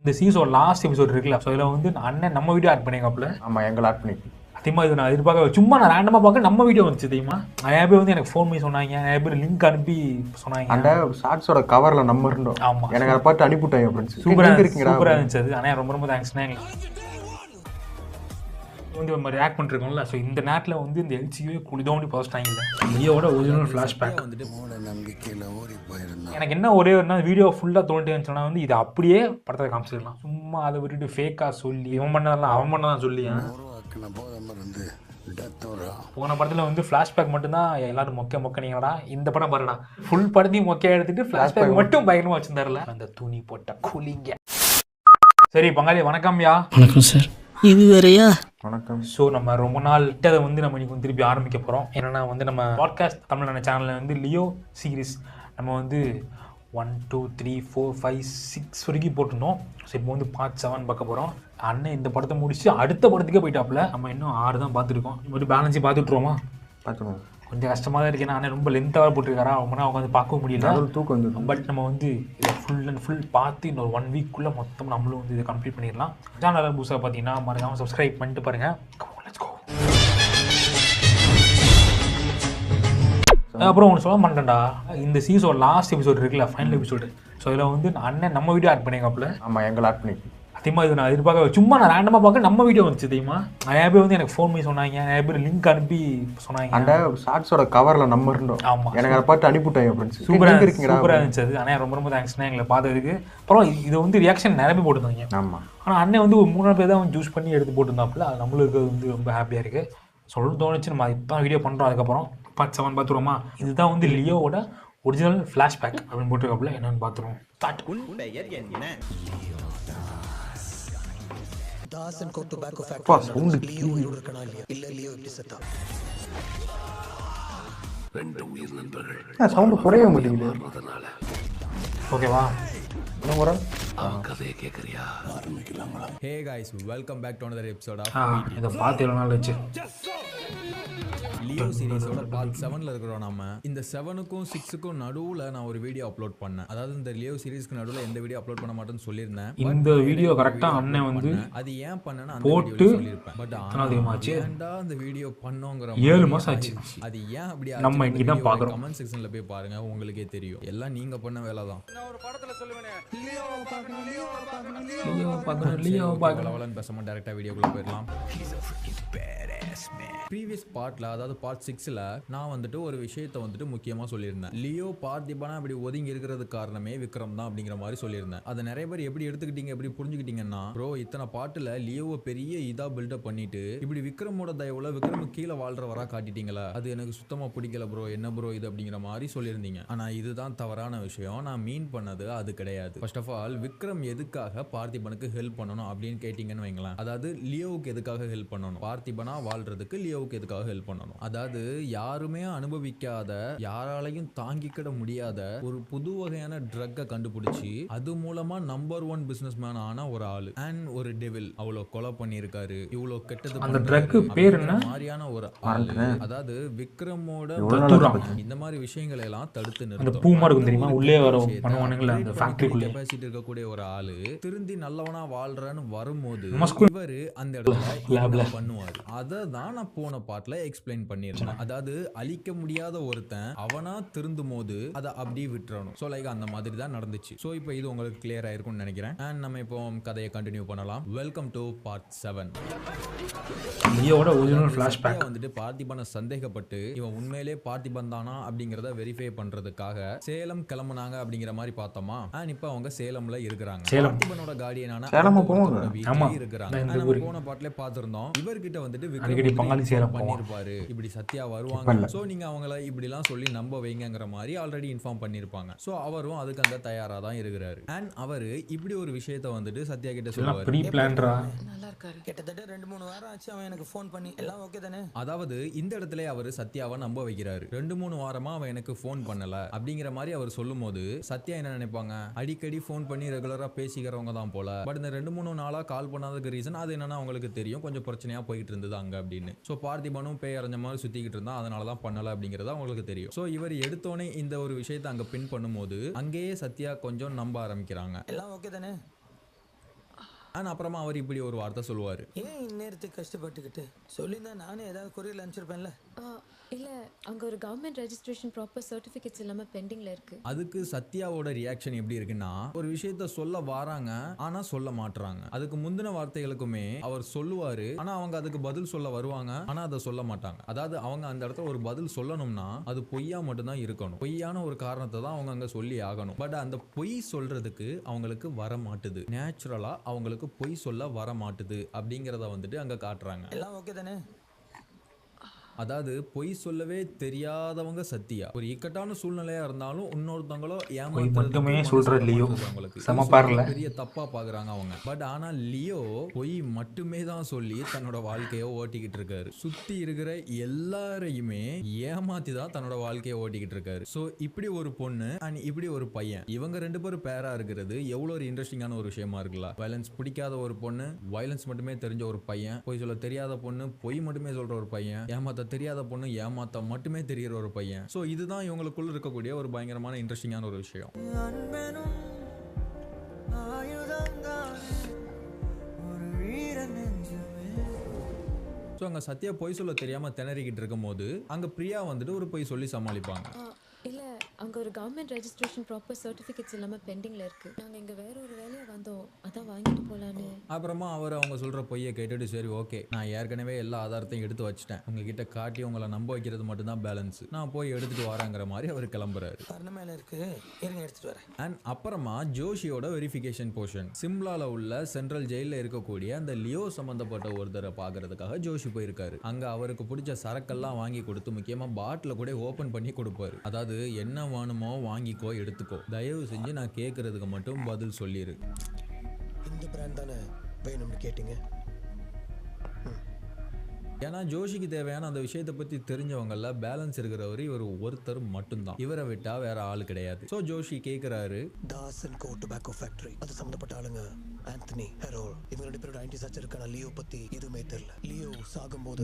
இந்த season last episode இருக்குல்ல, so இதில் வந்து அண்ணன் நம்ம வீடியோ ஆட் பண்ணியிருக்காப்புல. ஆமாம், எங்களை ஆட் பண்ணி அதிகமாக இது நான் எதிர்பார்க்க சும்மா நான் ரேண்டமாக பார்க்க நம்ம வீடியோ வந்துச்சு தெரியுமா. நிறைய பேர் வந்து எனக்கு ஃபோன் பண்ணி சொன்னாங்க, நிறைய பேர் லிங்க் அனுப்பி சொன்னாங்க. அந்த ஷார்ட்ஸோட கவரில் நம்ம இருந்தோம். ஆமாம், எனக்கு அதை பார்த்து அனுப்பிவிட்டாங்க ஃப்ரெண்ட்ஸ். சூப்பராக இருக்கீங்களா, சூப்பராக இருந்துச்சு அது. ஆனால் ரொம்ப ரொம்ப தேங்க்ஸ்ண்ணே. வந்து நம்ம ரியாக்ட் பண்ணிருக்கோம்ல, ஸோ இந்த நேரத்தில் வந்து இந்த எல்சியே குளிதோண்டி போஸ்ட்டாங்கல்ல, லியோட ஒரிஜினல் ஃப்ளாஷ்பேக் வந்துட்டு எனக்கு என்ன ஒரே ஒரு வீடியோ ஃபுல்லாக தோண்டிட்டு இருந்துச்சுன்னா வந்து இது அப்படியே படத்தை காமிச்சிடலாம். சும்மா அதை விட்டுட்டு ஃபேக்காக சொல்லி இவன் பண்ணதெல்லாம் அவன் பண்ணதான் சொல்லி போன படத்தில் வந்து ஃப்ளாஷ்பேக் மட்டும்தான் எல்லாரும் மொக்க நீங்கடா. இந்த படம் பாருடா, ஃபுல் படத்தையும் மொக்கையாக எடுத்துட்டு ஃப்ளாஷ்பேக் மட்டும் பயங்கரமாக வச்சிருந்தாருல, அந்த துணி போட்ட கூலிங்க. சரி பங்காளி, வணக்கம்யா. வணக்கம் சார். இது வேறையா? வணக்கம். ஸோ நம்ம ரொம்ப நாள் கிட்டதை வந்து நம்ம இன்னைக்கு திருப்பி ஆரம்பிக்க போகிறோம். என்னென்னா வந்து நம்ம பாட்காஸ்ட் தமிழ் சேனலில் வந்து லியோ சீரீஸ் நம்ம வந்து 1 2 3 4 5 6 வரைக்கும் போட்டிருந்தோம். ஸோ இப்போ வந்து பார்ட் 7 பார்க்க போகிறோம். அண்ணன் இந்த படத்தை முடிச்சு அடுத்த படத்துக்கே போயிட்டாப்புல. நம்ம இன்னும் 6 தான் பார்த்துருக்கோம். இப்போ பேலன்ஸி பார்த்துட்ருவோமா? பார்த்துருவோம். கொஞ்சம் கஷ்டமாக தான் இருக்குது. அண்ணன் ரொம்ப லென்த்தாக போட்டிருக்காரா, ரொம்ப நாள் உட்காந்து பார்க்க முடியல, தூக்கம் வந்து. பட் நம்ம வந்து இதை ஃபுல் அண்ட் ஃபுல் பார்த்து இன்னொரு 1 வீக்குள்ளே மொத்தம் நம்மளும் வந்து இதை கம்ப்ளீட் பண்ணிடலாம். சேனல் புதுசாக பார்த்தீங்கன்னா மறக்காமல் சப்ஸ்கிரைப் பண்ணிட்டு பாருங்கள். அப்புறம் ஒன்று சொல்ல மாட்டேன்டா, இந்த சீசன் லாஸ்ட் எபிசோட் இருக்குல்ல, ஃபைனல் எபிசோடு, ஸோ இதில் வந்து அண்ணன் நம்ம வீடியோ ஆட் பண்ணியிருக்காப்புல. ஆமாம், எங்களை ஆட் பண்ணி அதிகமாக இது நான் எதிர்பார்க்க சும்மா நான் ரேண்டமாக பார்க்க நம்ம வீடியோ வந்துச்சு தெரியுமா. நிறைய பேர் வந்து எனக்கு ஃபோன் பண்ணி சொன்னாங்க, நிறைய பேர் லிங்க் அனுப்பி சொன்னாங்க. அந்த ஷார்ட்ஸோட கவரில் நம்ம இருந்தோம். ஆமாம், எனக்கு அதை பார்த்து அனுப்பிவிட்டாங்க ஃப்ரெண்ட்ஸ். சூப்பராக இருக்கீங்களா, சூப்பராக இருந்துச்சு அது. ஆனால் ரொம்ப ரொம்ப தேங்க்ஸ்ண்ணே எங்களை பார்த்ததுக்கு. அப்புறம் இது வந்து ரியாக்ஷன் நிறைய பேர் போட்டுருந்தாங்க. ஆமாம், ஆனால் அண்ணன் வந்து ஒரு 3 பேர் தான் சூஸ் பண்ணி எடுத்து போட்டுருந்தாப்புல. அது நம்மளுக்கு வந்து ரொம்ப ஹாப்பியாக இருக்குது. சொல்ல தோணுச்சு, நம்ம இப்போ தான் வீடியோ பண்ணுறோம். அதுக்கப்புறம் பார்ட் 7 பார்த்துருவோமா. இதுதான் வந்து லியோவோட ஒரிஜினல் ஃப்ளாஷ்பேக் அப்படின்னு போட்டிருக்காப்புல. என்னென்னு பார்த்துருவோம். தாசன் கோ டொபாக்கோ அப்பா சவுண்ட் லியோ உயிரோட இருக்கனா இல்ல லியோ எப்படி செத்தா? ரெண்டு உயிர் நண்பர்கள் சவுண்ட் குறைய மாட்டேங்குது. ஓகேவா? என்ன முறை கதையை கேட்குறியா? ஆரம்பிக்கலாங்களா? Hey guys, welcome back to another episode of இதை பார்த்து எவ்வளோ நாள் வச்சு லியோ சீரிஸோட பார்ட் 7ல இருக்கிறோம். நாம இந்த 7க்கும் 6க்கும் நடுவுல நான் ஒரு வீடியோ அப்லோட் பண்ணேன். அதாவது இந்த லியோ சீரிஸ்க்கு நடுவுல எந்த வீடியோ அப்லோட் பண்ண மாட்டேன்னு சொல்லியிருந்தேன். இந்த வீடியோ கரெக்டா அண்ணன் வந்து அது ஏன் பண்ணேன்னு அந்த போட்டு வீடியோல சொல்லியிருப்பேன். பட் அதிகமாச்சு, ஏன்டா அந்த வீடியோ பண்ணோங்கிற 7 மாசம் ஆச்சு. அது ஏன் அப்படி நம்ம இன்னைக்கு தான் பார்க்குறோம். கமெண்ட் செக்ஷன்ல போய் பாருங்க, உங்களுக்கே தெரியும். எல்லாம் நீங்க பண்ண வேலை தான். பேச மாட்டேன், டைரக்டா வீடியோக்குள்ள போயிடலாம். ப்ரீவியஸ் பார்ட்ல, அதாவது பார்ட் 6ல நான் வந்துட்டு ஒரு விஷயத்தை வந்துட்டு முக்கியமா சொல்லியிருந்தேன். லியோ பார்த்திபனா இப்படி ஒதுங்கி இருக்கிறது காரணமே விக்ரம் தான் அப்படிங்கிற மாதிரி சொல்லியிருந்தேன். அதை நிறைய பேர் எப்படி எடுத்துக்கிட்டீங்க, எப்படி புரிஞ்சுக்கிட்டீங்கன்னா, ப்ரோ இத்தனை பாட்டுல லியோவை பெரிய இதா பில்டப் பண்ணிட்டு இப்படி விக்ரமோட தயவுல விக்ரம் கீழே வாழ்றவரா காட்டிட்டீங்களா, அது எனக்கு சுத்தமா பிடிக்கல ப்ரோ, என்ன ப்ரோ இது அப்படிங்கிற மாதிரி சொல்லியிருந்தீங்க. ஆனா இதுதான் தவறான விஷயம். நான் மீன் பண்ணது அது கிடையாது. ஃபர்ஸ்ட் ஆஃப் ஆல், விக்ரம் எதுக்காக பார்த்திபனுக்கு ஹெல்ப் பண்ணணும் அப்படின்னு கேட்டீங்கன்னு வைங்களேன். அதாவது லியோவுக்கு எதுக்காக ஹெல்ப் பண்ணணும், பார்த்திபனா வாழ்றதுக்கு லியோவுக்கு எதுக்காக ஹெல்ப் பண்ணணும். அதாவது யாருமே அனுபவிக்காத, யாராலையும் தாங்கிக்கிட முடியாத ஒரு புது வகையான ட்ரக்கை கண்டுபிடிச்சி அது மூலமா நம்பர் 1 பிசினஸ் மேன் ஆன ஒரு ஆளு அண்ட் ஒரு டெவில். அவ்வளோ கொலை பண்ணியிருக்காரு, இவ்வளோ கெட்டது. அந்த ட்ரக் பேர் என்ன மாதிரியான ஒரு ஆளு. அதாவது விக்ரமோட இந்த மாதிரி விஷயங்களை எல்லாம் தடுத்து நிறுத்தும். பூமா இருக்கும் தெரியுமா, உள்ளே வரும் பண்ணுவானுங்கள அந்த ஃபேக்டரிக்குள்ள கெபாசிட்டி இருக்கக்கூடிய ஒரு ஆளு திருந்தி நல்லவனா வாழ்றன்னு வரும்போது இவரு அந்த இடத்துல பண்ணுவாரு. அதை தான் நான் போன பார்ட்ல எக்ஸ்பிளைன் பண்ணிருந்தேன். அதாவது அழிக்க முடியாத ஒருத்தன் அவனா திருந்தும் போது அதை அப்படியே விட்டுறணும். சோ லைக் அந்த மாதிரி தான் நடந்துச்சு. சோ இப்போ இது உங்களுக்கு கிளியர் ஆயிருக்கும்னு நினைக்கிறேன். அண்ட் நம்ம இப்போ கதையை கண்டினியூ பண்ணலாம். Welcome to part 7. லியோவோட ஒரிஜினல் ஃப்ளாஷ்பேக் வந்துட்டு பார்த்திபனை சந்தேகப்பட்டு இவன் உண்மையிலே பார்த்திபன் தானா அப்படிங்கறத வெரிஃபை பண்றதுக்காக சேலம் கிளம்புனாங்க அப்படிங்கிற மாதிரி பார்த்தோமா. அண்ட் இப்போ அவங்க சேலம்ல இருக்கிறாங்க. பார்த்திபனோட கார்டியனான இருக்கிறாங்க. போன பார்ட்ல பார்த்திருந்தோம். இவர்கிட்ட வந்துட்டு பண்ணிருப்பாரு, இப்படி சத்யா வருவாங்க, சோ நீங்க அவங்கள இப்படி எல்லாம் சொல்லி நம்ப வைங்கிற மாதிரி ஆல்ரெடி இன்ஃபார்ம் பண்ணிருப்பாங்க. சோ அவரும் அதுக்கு அந்த தயாரா தான் இருக்கிறாரு. அண்ட் அவரு இப்படி ஒரு விஷயத்தை வந்துட்டு சத்யா கிட்ட சொல்லுவாரு. ப்ரீ பிளான்டா நல்லா இருக்காரு. கிட்டத்தட்ட 2-3 வாரம் ஆச்சு அவன் எனக்கு ஃபோன் பண்ணி. எல்லாம் ஓகே தானே? அதாவது இந்த இடத்துல அவரு சத்யாவை நம்ப வைக்கிறாரு. 2-3 வாரமா அவன் எனக்கு ஃபோன் பண்ணல அப்படிங்கிற மாதிரி அவர் சொல்லும் போது சத்யா என்ன நினைப்பாங்க, அடிக்கடி ஃபோன் பண்ணி ரெகுலரா பேசிக்கிறவங்க தான் போல. பட் இந்த 2-3 நாளா கால் பண்ணாததுக்கு ரீசன் அது என்னன்னா அவங்களுக்கு தெரியும் கொஞ்சம் பிரச்சனையா போயிட்டு இருந்தது அங்க அப்படின்னு. சோ பார்த்திபனும் பேய் அரைஞ்ச மாதிரி சுத்திக்கிட்டு இருந்தா, அதனாலதான் பண்ணல அப்படிங்கறது அவங்களுக்கு தெரியும். சோ இவர் எடுத்தோனே இந்த ஒரு விஷயத்தை அங்க பின் பண்ணும்போது அங்கேயே சத்யா கொஞ்சம் நம்ப ஆரம்பிக்கிறாங்க. எல்லாம் ஓகே தானே? அண்ட் அப்புறமா அவர் இப்படி ஒரு வார்த்தை சொல்லுவார். ஏன் இந்நேரத்துக்கு கஷ்டப்பட்டுக்கிட்டு சொல்லியிருந்தா நானே ஏதாவது கொரியரில் அனுப்பிச்சிருப்பேன்ல. இல்லை, அங்கே ஒரு கவர்மெண்ட் ரெஜிஸ்ட்ரேஷன் ப்ராப்பர் சர்டிஃபிகேட்ஸ் இல்லாமல் பெண்டிங்கில் இருக்குது. அதுக்கு சத்யாவோட ரியாக்ஷன் எப்படி இருக்குன்னா, ஒரு விஷயத்த சொல்ல வராங்க ஆனா சொல்ல மாட்றாங்க. அதுக்கு முந்தின வார்த்தைகளுக்குமே அவர் சொல்லுவாரு, ஆனா அவங்க அதுக்கு பதில் சொல்ல வருவாங்க, ஆனா அதை சொல்ல மாட்டாங்க. அதாவது அவங்க அந்த இடத்துல ஒரு பதில் சொல்லணும்னா அது பொய்யா மட்டும்தான் இருக்கணும். பொய்யான ஒரு காரணத்தை தான் அவங்க அங்க சொல்லி ஆகணும். பட் அந்த பொய் சொல்றதுக்கு அவங்களுக்கு வர மாட்டுது. நேச்சுரலா அவங்களுக்கு பொய் சொல்ல வர மாட்டுது அப்படிங்கிறத வந்துட்டு அங்க காட்டுறாங்க. எல்லாம் ஓகே தானே? அதாவது பொய் சொல்லவே தெரியாதவங்க சத்யா. ஒரு இக்கட்டான சூழ்நிலையா இருந்தாலும் இன்னொருத்தவங்களோ மட்டுமே சொல்ற லியோ சமப்பார்ல பெரிய தப்பா பாக்குறாங்க அவங்க. பட் ஆனா லியோ பொய் மட்டுமே தான் சொல்லி தன்னோட வாழ்க்கையை ஓட்டிக்கிட்டு இருக்காரு. சுத்தி இருக்கிற எல்லாரையுமே ஏமாத்தி தான் தன்னோட வாழ்க்கையை ஓட்டிக்கிட்டு இருக்காரு. சோ இப்படி ஒரு பொண்ணு அண்ட் இப்படி ஒரு பையன், இவங்க ரெண்டு பேரும் பேரா இருக்கிறது எவ்வளவு ஒரு இன்ட்ரெஸ்டிங்கான ஒரு விஷயமா இருக்குல்ல. வயலன்ஸ் பிடிக்காத ஒரு பொண்ணு, வயலன்ஸ் மட்டுமே தெரிஞ்ச ஒரு பையன், பொய் சொல்ல தெரியாத பொண்ணு, பொய் மட்டுமே சொல்ற ஒரு பையன், ஏமாத்த தெரியாத பொண்ணு, ஏமாத்த மட்டுமே தெரிகிற ஒரு பையன். ஸோ இதுதான் இவங்களுக்குள்ள இருக்கக்கூடிய ஒரு பயங்கரமான இன்ட்ரெஸ்டிங்கான ஒரு விஷயம். ஸோ அங்கே சத்யா பொய் சொல்ல தெரியாமல் திணறிக்கிட்டு இருக்கும் போது அங்கே பிரியா வந்துட்டு ஒரு பொய் சொல்லி சமாளிப்பாங்க. இல்லை, அங்கே ஒரு கவர்மெண்ட் ரெஜிஸ்ட்ரேஷன் ப்ராப்பர் சர்டிஃபிகேட்ஸ் இல்லாமல் பெண்டிங்கில் இருக்குது. நாங்கள் இங்கே வேற ஒரு வேலையை வந்தோம், அதான் வாங்கிட்டு போகலான்னு. அப்புறமா அவர் அவங்க சொல்கிற பொய்யை கேட்டுட்டு, சரி ஓகே, நான் ஏற்கனவே எல்லா ஆதாரத்தையும் எடுத்து வச்சுட்டேன், உங்ககிட்ட காட்டி உங்களை நம்ப வைக்கிறது மட்டும்தான் பேலன்ஸ், நான் போய் எடுத்துகிட்டு வரேங்கிற மாதிரி அவர் கிளம்புறாரு. மேலே இருக்கு, இருங்க எடுத்துகிட்டு வரேன். அண்ட் அப்புறமா ஜோஷியோட வெரிஃபிகேஷன் போர்ஷன், சிம்லாவில் உள்ள சென்ட்ரல் ஜெயிலில் இருக்கக்கூடிய அந்த லியோ சம்மந்தப்பட்ட ஒருத்தரை பார்க்கறதுக்காக ஜோஷி போயிருக்காரு. அங்கே அவருக்கு பிடிச்ச சரக்கெல்லாம் வாங்கி கொடுத்து, முக்கியமாக பாட்டில் கூட ஓப்பன் பண்ணி கொடுப்பாரு. அதாவது என்ன வேணுமோ வாங்கிக்கோ, எடுத்துக்கோ, தயவு செஞ்சு நான் கேட்கறதுக்கு மட்டும் பதில் சொல்லிரு. இந்த பிராண்ட் தானே வேணும்னு கேட்டீங்க? ஏன்னா ஜோஷிக்கு தேவையான அந்த விஷயத்தை பற்றி தெரிஞ்சவங்கள பேலன்ஸ் இருக்கிறவர் இவர் ஒருத்தர் மட்டும்தான். இவரை விட்டா வேற ஆள் கிடையாது. ஸோ ஜோஷி கேட்குறாரு, Das and co tobacco factory அது சம்மந்தப்பட்ட ஆளுங்க ஆந்தனி, ஹெரோல், இவங்க ரெண்டு பேரோட ஆன்டி சர்ச் இருக்கான. லியோ பற்றி எதுவுமே தெரியல. லியோ சாகும்போது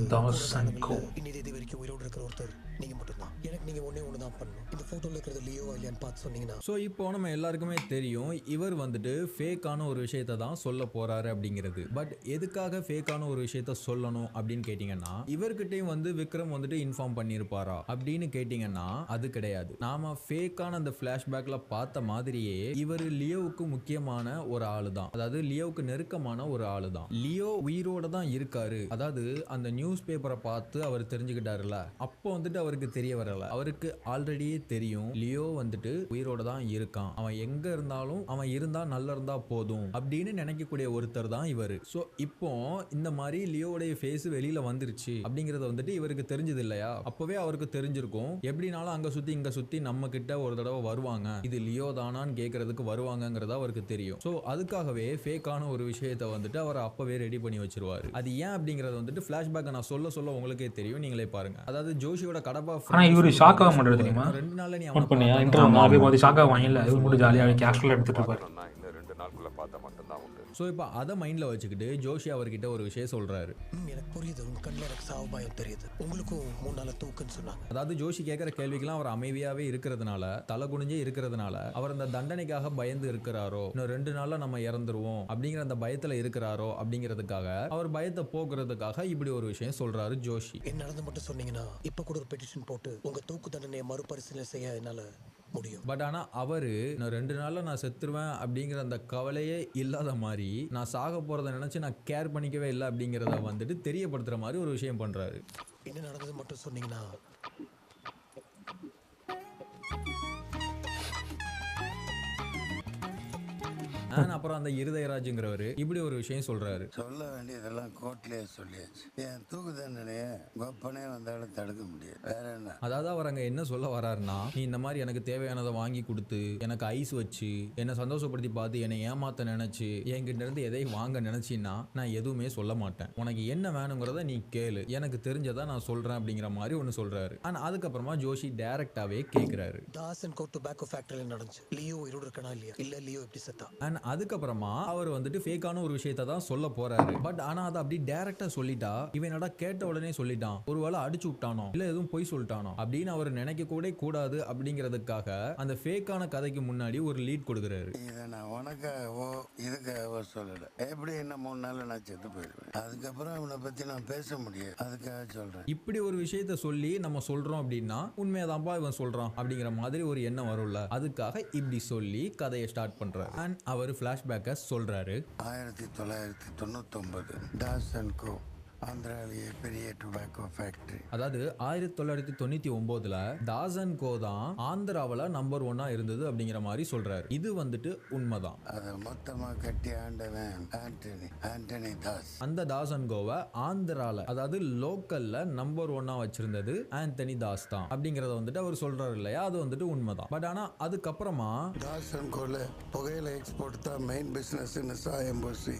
இன்னி தேதி வரைக்கும் உயிரோடு இருக்கிற ஒருத்தர் நீங்க மட்டும்தான். எனக்கு நீங்க ஒண்ணு தான் பண்ணணும். இந்த போட்டோல இருக்கிறது லியோ இல்லையான்னு பார்த்து சொன்னீங்கன்னா. ஸோ இப்போ நம்ம எல்லாருக்குமே தெரியும் இவர் வந்துட்டு ஃபேக்கான ஒரு விஷயத்தை தான் சொல்ல போறாரு அப்படிங்கிறது. பட் எதுக்காக ஃபேக்கான ஒரு விஷயத்த சொல்லணும் அப்படின்னு கேட்டீங்கன்னா, இவர்கிட்டயும் வந்து விக்ரம் வந்துட்டு இன்ஃபார்ம் பண்ணியிருப்பாரா அப்படின்னு கேட்டீங்கன்னா அது கிடையாது. நாம ஃபேக்கான அந்த பிளாஷ்பேக்ல பார்த்த மாதிரியே இவர் லியோவுக்கு முக்கியமான ஒரு ஆளு தான். அதாவது லியோவுக்கு நெருக்கமான ஒரு ஆளு தான். லியோ உயிரோட தான் இருக்காரு. அதாவது அந்த நியூஸ் பேப்பரை பார்த்து அவர் தெரிஞ்சுக்கிட்டாருல, அப்போ வந்துட்டு அவருக்கு தெரிய வரல. அவருக்கு ஆல்ரெடியே தெரியும் லியோ வந்துட்டு உயிரோட தான் இருக்கான், அவன் எங்க இருந்தாலும் அவன் இருந்தா நல்லா இருந்தா போதும் அப்படின்னு நினைக்கக்கூடிய ஒருத்தர் தான் இவர். சோ இப்போ இந்த மாதிரி லியோவுடைய ஃபேஸ் வெளியில வந்துருச்சு அப்படிங்கறது வந்துட்டு இவருக்கு தெரிஞ்சது இல்லையா? அப்பவே அவருக்கு தெரிஞ்சிருக்கும். எப்படினாலும் அங்க சுத்தி இங்க சுத்தி நம்ம கிட்ட ஒரு தடவை வருவாங்க, இது லியோ தானான்னு கேட்கறதுக்கு வருவாங்கங்கிறதா அவருக்கு தெரியும். சோ அதுக்காகவே ஃபேக்கான ஒரு விஷயத்தை வந்துட்டு அவர் அப்பவே ரெடி பண்ணி வச்சிருவாரு. அது ஏன் அப்படிங்கறது வந்துட்டு ஃபிளாஷ்பேக் நான் சொல்ல சொல்ல உங்களுக்கே தெரியும், நீங்களே பாருங்க. அதாவது ஜோஷியோட கடப்பா இவரு ஷாக் ஆக மாட்டாரு தெரியுமா? 2 நாள்ல நீ நோட் பண்ணியா? இன்டர்வியூ ஷாக் ஆவாங்கல்ல, இவரு மட்டும் ஜாலியா கேஷுவலா எடுத்துட்டு இருப்பாரு. இன்னும் 2 நாளுக்குள்ள பார்த்தா மட்டும்தான் உண்டு. ஸோ இப்போ அதை மைண்டில் வச்சுக்கிட்டு ஜோஷி அவர்கிட்ட ஒரு விஷயம் சொல்கிறாரு. எனக்கு புரியுது, உன் கண்ணில் எனக்கு சாவு பயம் தெரியுது, உங்களுக்கும் 3 நாள் தூக்குன்னு சொன்னாங்க. அதாவது ஜோஷி கேட்குற கேள்விக்கெல்லாம் அவர் அமைதியாகவே இருக்கிறதுனால, தலை குனிஞ்சே இருக்கிறதுனால அவர் அந்த தண்டனைக்காக பயந்து இருக்கிறாரோ, இன்னும் 2 நாளில் நம்ம இறந்துருவோம் அப்படிங்கிற அந்த பயத்தில் இருக்கிறாரோ அப்படிங்கிறதுக்காக, அவர் பயத்தை போக்குறதுக்காக இப்படி ஒரு விஷயம் சொல்கிறாரு ஜோஷி. என்ன நடந்து மட்டும் சொன்னீங்கன்னா இப்போ கூட ஒரு பெட்டிஷன் போட்டு உங்கள் தூக்கு தண்டனையை மறுபரிசீலனை செய்ய என்னால் முடியும். பட் ஆனால் அவரு நான் 2 நாளில் நான் செத்துருவேன் அப்படிங்கிற அந்த கவலையே இல்லாத மாதிரி, நான் சாக போகிறத நினச்சி நான் கேர் பண்ணிக்கவே இல்லை அப்படிங்கிறத வந்துட்டு தெரியப்படுத்துகிற மாதிரி ஒரு விஷயம் பண்ணுறாரு. என்ன நடந்தது மட்டும் சொன்னீங்கன்னா அப்புறம் அந்த இருதயராஜுங்கிறவரு இப்படி ஒரு விஷயம் சொல்றாரு. சொல்ல வேண்டியதெல்லாம் கோர்ட்லயே சொல்லியாச்சு. என் தூக்கு தண்டனைய கொப்பனே வந்தாலும் தடுக்க முடியாது. வேற என்ன? அதாவது அவர் அங்க என்ன சொல்ல வர்றாருன்னா, நீ இந்த மாதிரி எனக்கு தேவையானதை வாங்கி கொடுத்து, எனக்கு ஐஸ் வச்சு, என்னை சந்தோஷப்படுத்தி பார்த்து, என்னை ஏமாத்த நினைச்சு, என்கிட்ட இருந்து எதையும் வாங்க நினைச்சின்னா நான் எதுவுமே சொல்ல மாட்டேன். உனக்கு என்ன வேணுங்கிறத நீ கேளு, எனக்கு தெரிஞ்சதா நான் சொல்றேன் அப்படிங்கிற மாதிரி ஒன்னு சொல்றாரு. ஆனா அதுக்கப்புறமா ஜோஷி டைரக்டாவே கேக்குறாரு, தாஸ் அண்ட் கோ டொபாக்கோ ஃபேக்டரியில நடந்துச்சு, லியோ உயிரோடு இருக்கனா இல்லையா, இல்ல லியோ எப்படி செத்தா? அண்ட் அதுக்கப்புறமா அவர் வந்துட்டு ஃபேக்கான ஒரு விஷயத்தை தான் சொல்ல போறாரு. பட் ஆனா அதை அப்படி டைரக்டா சொல்லிட்டா இவன் என்னடா கேட்ட உடனே சொல்லிட்டான், ஒருவேளை அடிச்சு விட்டானோ இல்ல எதுவும் பொய் சொல்லிட்டானோ அப்படின்னு அவர் நினைக்க கூட கூடாது அப்படிங்கிறதுக்காக அந்த ஃபேக்கான கதைக்கு முன்னாடி ஒரு லீட் கொடுக்குறாரு. இதை நான் உனக்காகவோ இதுக்காகவோ சொல்லலை. எப்படி என்ன 3 நாள் நான் செத்து போயிடுவேன். அதுக்கப்புறம் அவனை பத்தி நான் பேச முடியாது. அதுக்காக சொல்றேன். இப்படி ஒரு விஷயத்த சொல்லி நம்ம சொல்றோம் அப்படின்னா உண்மையதான்பா இவன் சொல்றான் அப்படிங்கிற மாதிரி ஒரு எண்ணம் வரும்ல, அதுக்காக இப்படி சொல்லி கதையை ஸ்டார்ட் பண்றாரு. அண்ட் அவர் பிளாஷ்பேக்கை சொல்றாரு. 1999 தாஸ் அண்ட் கோ ஆந்திராவிலேயே பெரிய டொபாக்கோ ஃபேக்டரி. அதாவது 1999ல தாஸ் அண்ட் கோ தான் ஆந்திராவில் நம்பர் 1 இருந்தது அப்படிங்கிற மாதிரி சொல்றாரு. இது வந்துட்டு உண்மைதான். அதை மொத்தமா கட்டி ஆண்டவன் ஆண்டனி தாஸ். அந்த தாஸ் அண்ட் கோவை ஆந்திரால அதாவது லோக்கல்ல நம்பர் 1 வச்சிருந்தது ஆண்டனி தாஸ் தான் அப்படிங்கறத வந்துட்டு அவர் சொல்றாரு இல்லையா, அது வந்துட்டு உண்மைதான். பட் ஆனா அதுக்கப்புறமா தாஸ் அண்ட் கோல புகையில எக்ஸ்போர்ட் தான் மெயின் பிசினஸ்ன்னு சாயம் பூசி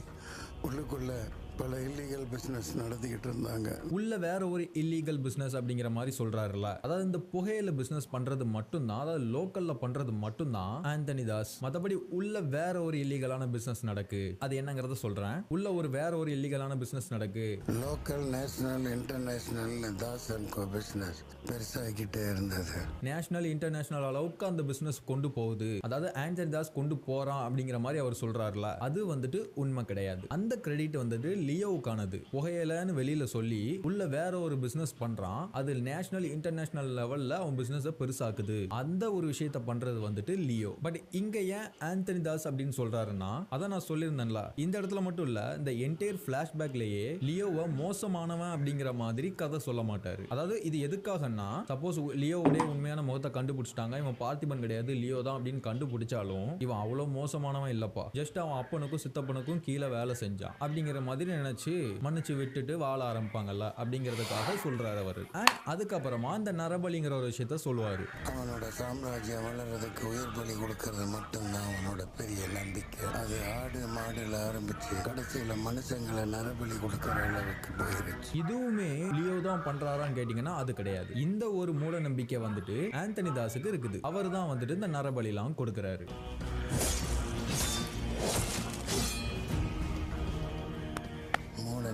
உள்ளுக்குள்ள பல இல்லீகல் பிசினஸ் நடத்திக்கிட்டு இருந்தாங்க. உள்ள வேற ஒரு இல்லீகல் பிசினஸ் அப்படிங்கிற மாதிரி சொல்றாருல, அதாவது இந்த புகையில பிசினஸ் பண்றது மட்டும்தான், அதாவது லோக்கல்ல பண்றது மட்டும்தான் ஆண்டனி தாஸ். மற்றபடி உள்ள வேற ஒரு இல்லீகலான பிசினஸ் நடக்கு. அது என்னங்கறத சொல்றேன். உள்ள ஒரு வேற ஒரு இல்லீகலான பிசினஸ் நடக்கு. Local, national, international Das and co business பெருசாகிட்டே இருந்தது. நேஷனல் இன்டர்நேஷனல் அளவுக்கு அந்த பிசினஸ் கொண்டு போகுது, அதாவது ஆண்டனி தாஸ் கொண்டு போறான் அப்படிங்கிற மாதிரி அவர் சொல்றாருல, அது வந்துட்டு உண்மை கிடையாது. அந்த கிரெடிட் வந்துட்டு லியோவுக்கானது. புகையிலன்னு வெளியில சொல்லி உள்ள வேற ஒரு பிசினஸ் பண்றான், அது நேஷனல் இன்டர்நேஷனல் லெவல்ல அவன் பிசினஸ் பெருசாக்குது. அந்த ஒரு விஷயத்தை பண்றது வந்துட்டு லியோ. பட் இங்க ஏன் ஆண்டனி தாஸ் அப்படின்னு சொல்றாருன்னா, அதான் நான் சொல்லியிருந்தேன்ல, இந்த இடத்துல மட்டும் இல்ல, இந்த என்டையர் பிளாஷ்பேக்லயே லியோவை மோசமானவன் அப்படிங்கிற மாதிரி கதை சொல்ல மாட்டாரு. அதாவது இது எதுக்காகன்னா, சப்போஸ் லியோவுடைய உண்மையான முகத்தை கண்டுபிடிச்சிட்டாங்க, இவன் பார்த்திபன் கிடையாது லியோ தான் அப்படின்னு கண்டுபிடிச்சாலும் இவன் அவ்வளவு மோசமானவன் இல்லப்பா, ஜஸ்ட் அவன் அப்பனுக்கும் சித்தப்பனுக்கும் கீழே வேலை செஞ்சான் அப்படிங்கிற மாதிரி நினைச்சு மன்னிச்சு விட்டுட்டு வாழ ஆரம்பிப்பாங்கல்ல அப்படிங்கிறதுக்காக சொல்றாரு அவரு. அதுக்கப்புறமா அந்த நரபலிங்கிற ஒரு விஷயத்த சொல்லுவாரு. அவனோட சாம்ராஜ்யம் வளர்றதுக்கு உயிர் பலி கொடுக்கறது மட்டும்தான் அவனோட பெரிய நம்பிக்கை. அது ஆடு மாடுல ஆரம்பிச்சு கடைசியில மனுஷங்களை நரபலி கொடுக்கற அளவுக்கு போயிருச்சு. இதுவுமே லியோ தான் பண்றாரான்னு கேட்டீங்கன்னா அது கிடையாது. இந்த ஒரு மூட நம்பிக்கை வந்துட்டு ஆண்டனி தாஸுக்கு இருக்குது. அவர் தான் வந்துட்டு இந்த நரபலிலாம் கொடுக்கறாரு.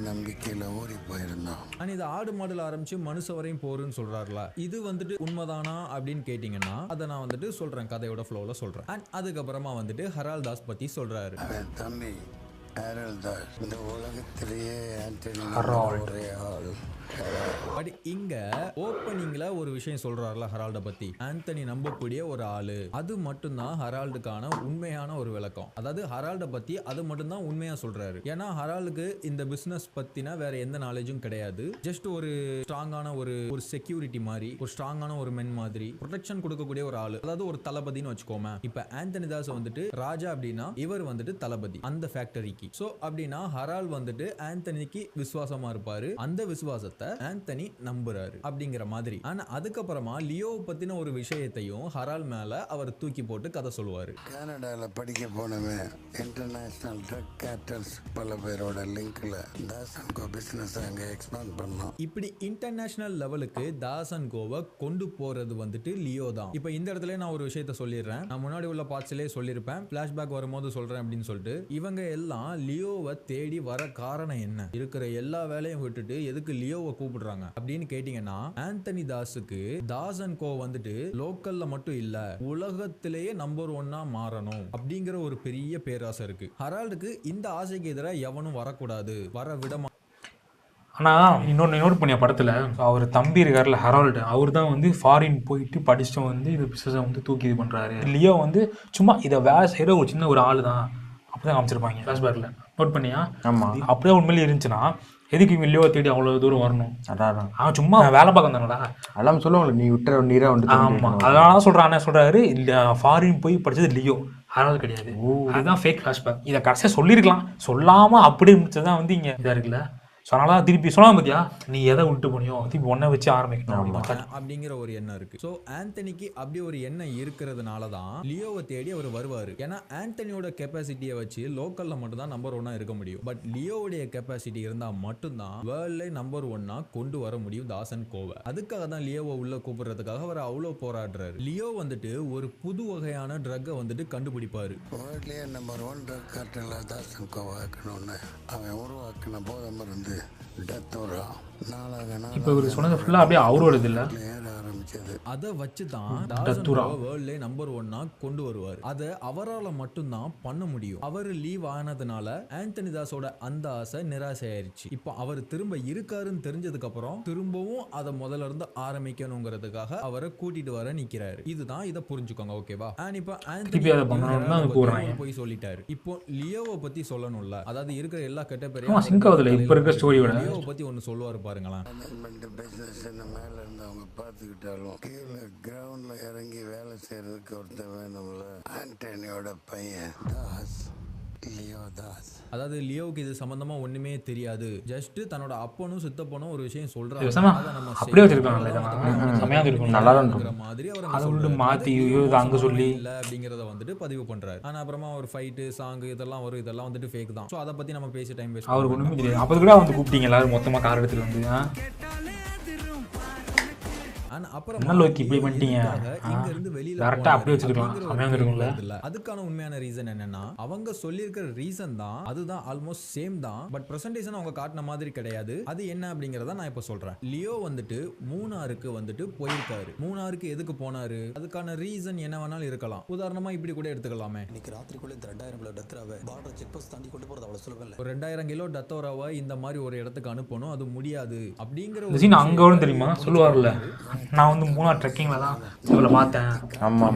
நம்பிக்கையில ஊறி போயிருந்தான். இது ஆடு மாடுல ஆரம்பிச்சு மனுஷ வரையும் போருன்னு சொல்றாருல, இது வந்துட்டு உண்மைதானா அப்படின்னு கேட்டீங்கன்னா அதை நான் வந்துட்டு சொல்றேன், கதையோட ஃப்ளோல சொல்றேன். அதுக்கப்புறமா வந்துட்டு ஹரால் தாஸ் பத்தி சொல்றாரு. தம்பி ஹரால் தாஸ் இந்த உலகத்திலேயே ஆண்டனி ஒரே ஆள். பட் இங்க ஓப்பனிங்ல ஒரு விஷயம் சொல்றாருல ஹரால்ட பத்தி, ஆண்டனி நம்பக்கூடிய ஒரு ஆளு, அது மட்டும்தான் ஹரால்டுக்கான உண்மையான ஒரு விளக்கம். அதாவது ஹரால்ட பத்தி அது மட்டும்தான் உண்மையா சொல்றாரு. ஏன்னா ஹரால்டுக்கு இந்த பிசினஸ் பத்தின வேற எந்த நாலேஜும் கிடையாது. ஜஸ்ட் ஒரு ஸ்ட்ராங்கான ஒரு செக்யூரிட்டி மாதிரி, ஒரு ஸ்ட்ராங்கான ஒரு மென் மாதிரி ப்ரொடெக்ஷன் கொடுக்கக்கூடிய ஒரு ஆளு, அதாவது ஒரு தளபதினு வச்சுக்கோமே. இப்ப ஆண்டனி தாஸ் வந்துட்டு ராஜா அப்படின்னா இவர் வந்துட்டு தளபதி அந்த ஃபேக்டரிக்கு. சோ அப்படின்னா ஹரால் வந்துட்டு ஆண்டனிக்கு விசுவாசமா இருப்பாரு, அந்த விசுவாசத்தை ஆண்டனி நம்புறாரு அப்படிங்கிற மாதிரி. ஆனா அதுக்கப்புறமா லியோ பத்தின ஒரு விஷயத்தையும் ஹரால் மேல அவர் தூக்கி போட்டு கதை சொல்லுவாரு. கனடால படிக்க போனவன் இன்டர்நேஷனல் ட்ரக் கேட்டல்ஸ் பல பேரோட லிங்க்ல தாஸ் அண்ட் கோ பிசினஸ் அங்க எக்ஸ்பாண்ட் பண்ணோம். இப்படி இன்டர்நேஷனல் லெவலுக்கு தாஸ் அண்ட் கோவை கொண்டு போறது வந்துட்டு லியோ தான். இப்ப இந்த இடத்துல நான் ஒரு விஷயத்த சொல்லிடுறேன், நான் முன்னாடி உள்ள பார்ட்ஸ்லயே சொல்லியிருப்பேன், பிளாஷ்பேக் வரும்போது சொல்றேன் அப்படின்னு சொல்லிட்டு. இவங்க எல்லாம் லியோவை தேடி வர காரணம் என்ன, இருக்கிற எல்லா வேலையும் விட்டுட்டு எதுக்கு லியோவை கூப்பிடுறாங்க அப்படின்னு கேட்டீங்கன்னா, ஆண்டனி தாஸுக்கு தாஸ் அண்ட் கோ வந்துட்டு லோக்கல்ல மட்டும் இல்ல உலகத்திலேயே நம்பர் 1 மாறணும் அப்படிங்கிற ஒரு பெரிய பேராசை இருக்கு. ஹரால்டுக்கு இந்த ஆசைக்கு எதிராக எவனும் வரக்கூடாது, வர விட. ஆனால் இன்னொரு பண்ணிய படத்தில் அவர் தம்பி இருக்கார்ல ஹரால்டு, அவர் தான் வந்து ஃபாரின் போயிட்டு படிச்சுட்டு வந்து இந்த பிஸ்னஸை வந்து தூக்கி இது பண்ணுறாரு. லியோ வந்து சும்மா இதை வேலை செய்கிற ஒரு சின்ன ஒரு ஆள் தான் அப்படிதான் காமிச்சிருப்பாங்க ஃப்ளாஷ்பேக்கில். நோட் பண்ணியா? ஆமாம். அப்படியே உண்மையிலே இருந்துச்சுன்னா எதுக்கு இவங்க லியோவை தேடி அவ்வளோ தூரம் வரணும்? அதான் அவன் சும்மா வேலை பார்க்க வந்தானடா. எல்லாம் சொல்லுவாங்க, நீ விட்டுற நீரா வந்து. ஆமாம், அதனால தான் சொல்கிறான். என்ன சொல்கிறாரு, இல்லை ஃபாரின் போய் படித்தது லியோ, ஹரால்டு கிடையாது. அதுதான் ஃபேக் ஃப்ளாஷ்பேக். இதை கடைசியாக சொல்லியிருக்கலாம், சொல்லாமல் அப்படி முடிச்சதான் வந்து இங்கே இதாக இருக்குல்ல. ஸோ அதனால திருப்பி சொல்லாம பார்த்தியா நீ எதை விட்டு போனியோ திருப்பி ஒன்றை வச்சு ஆரம்பிக்கணும் அப்படிங்கிற ஒரு எண்ணம் இருக்கு. ஸோ ஆந்தனிக்கு அப்படி ஒரு எண்ணம் இருக்கிறதுனால தான் லியோவை தேடி அவர் வருவார். ஏன்னா ஆந்தனியோட கெப்பாசிட்டியை வச்சு லோக்கல்ல மட்டும் தான் நம்பர் 1 இருக்க முடியும். பட் லியோவுடைய கெப்பாசிட்டி இருந்தா மட்டும்தான் வேர்ல்ட்ல நம்பர் 1 கொண்டு வர முடியும் தாசன் கோவை. அதுக்காக தான் லியோவை உள்ள கூப்பிடுறதுக்காக அவர் அவ்வளோ போராடுறாரு. லியோ வந்துட்டு ஒரு புது வகையான ட்ரக்கை வந்துட்டு கண்டுபிடிப்பாரு. வேர்ல்ட்லேயே நம்பர் 1 ட்ரக் கார்டல் தாசன் கோவா இருக்கணும்னு அவன் உருவாக்கின போதை மருந்து டத்தோரா நாளாக இப்போ இவர் சொன்னது ஃபுல்லாக அப்படியே அவரோட இது இல்லை ஏற ஆரம்பிச்சது. அதை வச்சு தான் வேர்ல்ட்ல நம்பர் 1 கொண்டு வருவார். அதை அவரால் மட்டும்தான் பண்ண முடியும். அவர் லீவ் ஆனதுனால ஆந்தனி தாஸோட அந்த ஆசை நிராசையாயிருச்சு. இப்போ அவர் திரும்ப இருக்காருன்னு தெரிஞ்சதுக்கு அப்புறம் திரும்பவும் அதை முதல்ல இருந்து ஆரம்பிக்கணுங்கிறதுக்காக அவரை கூட்டிட்டு வர நிக்கிறாரு. இதுதான் இதை புரிஞ்சுக்கோங்க, ஓகேவா? இப்போ ஆந்தனி போய் சொல்லிட்டாரு. இப்போ லியோவை பத்தி சொல்லணும்ல, அதாவது இருக்கிற எல்லா கெட்ட பேரையும் இப்போ இருக்க ஸ்டோரியோட லியோவை பத்தி ஒன்னு சொல்லுவாரு பாருங்களேன். பிசினஸ் மேல இருந்து அவங்க பார்த்துக்கிட்டாலும் கீழே கிரவுண்ட்ல இறங்கி வேலை செய்யறதுக்கு ஒருத்தர் வேணும்ல. ஆண்டனியோட பையன் தாஸ், லியோ தாஸ். அதாவது லியோவுக்கு இது சம்பந்தமா ஒண்ணுமே தெரியாது. ஜஸ்ட் தன்னோட அப்பனும் சித்தப்பனும் ஒரு விஷயம் சொல்றாங்க, அப்படியே வச்சிருக்காங்க மாதிரி அவர் மாத்தி அங்க சொல்லி இல்ல அப்படிங்கறத வந்துட்டு பதிவு பண்றாரு. ஆனா அப்புறமா ஒரு ஃபைட் சாங் இதெல்லாம் வரும், இதெல்லாம் வந்துட்டு ஃபேக் தான். சோ அத பத்தி நம்ம பேசி டைம் வேஸ்ட். அவருக்கு ஒண்ணுமே தெரியாது. அப்ப கூட வந்து கூப்பிட்டீங்க எல்லாரும் மொத்தமா கார் எடுத்துட்டு வந்து அதுக்கான உண்மையான ரீசன் என்னன்னா அவங்க சொல்லியிருக்கிற ரீசன் தான் அதுதான் ஆல்மோஸ்ட் சேம் தான். பட் பிரசன்டேஷன் அவங்க காட்டின மாதிரி கிடையாது. அது என்ன அப்படிங்கறத நான் இப்ப சொல்றேன். லியோ வந்துட்டு மூணாருக்கு வந்துட்டு போயிருக்காரு. மூணாருக்கு எதுக்கு போனாரு, அதுக்கான ரீசன் என்ன வேணாலும் இருக்கலாம். உதாரணமா இப்படி கூட எடுத்துக்கலாமே. இன்னைக்கு ராத்திரிக்குள்ள 2000 கிலோ டத்ராவை பார்டர் செக் போஸ்ட் தாண்டி கொண்டு போறது அவ்வளவு சுலபம் இல்ல. ஒரு 2000 கிலோ டத்தோராவை இந்த மாதிரி ஒரு இடத்துக்கு அனுப்பணும், அது முடியாது அப்படிங்கிற ஒரு சீன் அங்க வரும் தெரியுமா சொல்லுவார்ல. நான் வந்து மூணார் ட்ரெக்கிங்ல தான் இவளை பார்த்தேன். ஆமா